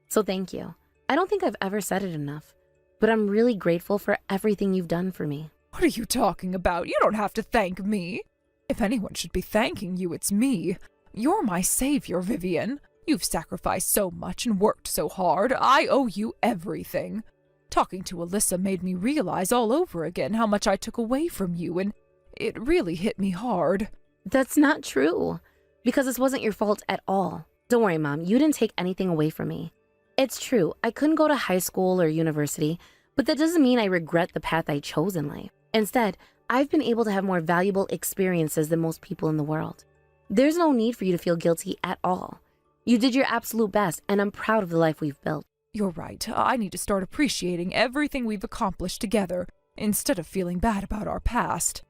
Speaker 3: So thank you. I don't think I've ever said it enough, but I'm really grateful for everything you've done for me.
Speaker 1: What are you talking about? You don't have to thank me. If anyone should be thanking you, it's me. You're my savior, Vivian. You've sacrificed so much and worked so hard. I owe you everything. Talking to Alyssa made me realize all over again how much I took away from you, and it really hit me hard.
Speaker 3: That's not true, because this wasn't your fault at all. Don't worry, Mom, you didn't take anything away from me. It's true, I couldn't go to high school or university, but that doesn't mean I regret the path I chose in life. Instead, I've been able to have more valuable experiences than most people in the world. There's no need for you to feel guilty at all. You did your absolute best, and I'm proud of the life we've built.
Speaker 1: You're right. I need to start appreciating everything we've accomplished together, instead of feeling bad about our past.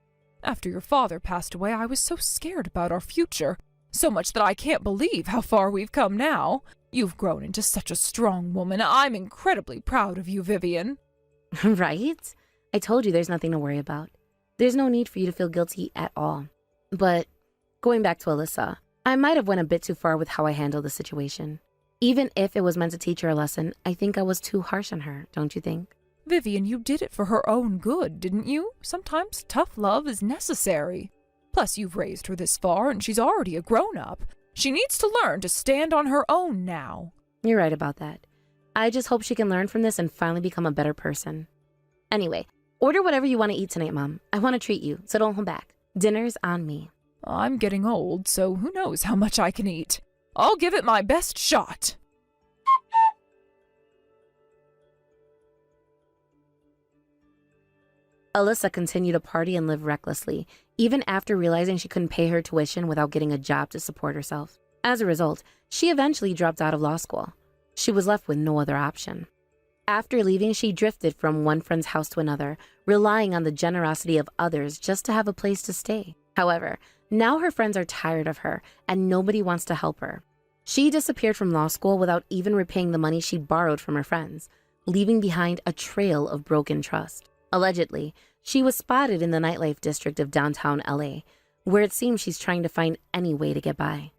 Speaker 1: After your father passed away, I was so scared about our future, so much that I can't believe how far we've come now. You've grown into such a strong woman. I'm incredibly proud of you, Vivian.
Speaker 3: Right? I told you there's nothing to worry about. There's no need for you to feel guilty at all. But going back to Alyssa, I might have went a bit too far with how I handled the situation. Even if it was meant to teach her a lesson, I think I was too harsh on her, don't you think?
Speaker 1: Vivian, you did it for her own good, didn't you? Sometimes tough love is necessary. Plus, you've raised her this far, and she's already a grown-up. She needs to learn to stand on her own now.
Speaker 3: You're right about that. I just hope she can learn from this and finally become a better person. Anyway, order whatever you want to eat tonight, Mom. I want to treat you, so don't hold back. Dinner's on me.
Speaker 1: I'm getting old, so who knows how much I can eat. I'll give it my best shot.
Speaker 3: Alyssa continued to party and live recklessly, even after realizing she couldn't pay her tuition without getting a job to support herself. As a result, she eventually dropped out of law school. She was left with no other option. After leaving, she drifted from one friend's house to another, relying on the generosity of others just to have a place to stay. However, now her friends are tired of her and nobody wants to help her. She disappeared from law school without even repaying the money she borrowed from her friends, leaving behind a trail of broken trust. Allegedly, she was spotted in the nightlife district of downtown LA, where it seems she's trying to find any way to get by.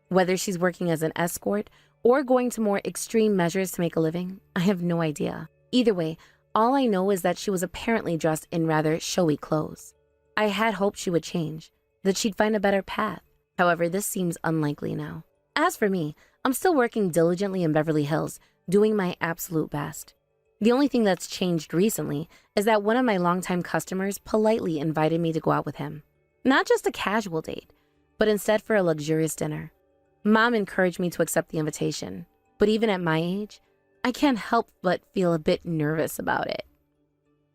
Speaker 3: Whether she's working as an escort or going to more extreme measures to make a living, I have no idea. Either way, all I know is that she was apparently dressed in rather showy clothes. I had hoped she would change, that she'd find a better path. However, this seems unlikely now. As for me, I'm still working diligently in Beverly Hills, doing my absolute best. The only thing that's changed recently is that one of my longtime customers politely invited me to go out with him. Not just a casual date, but instead for a luxurious dinner. Mom encouraged me to accept the invitation, but even at my age, I can't help but feel a bit nervous about it.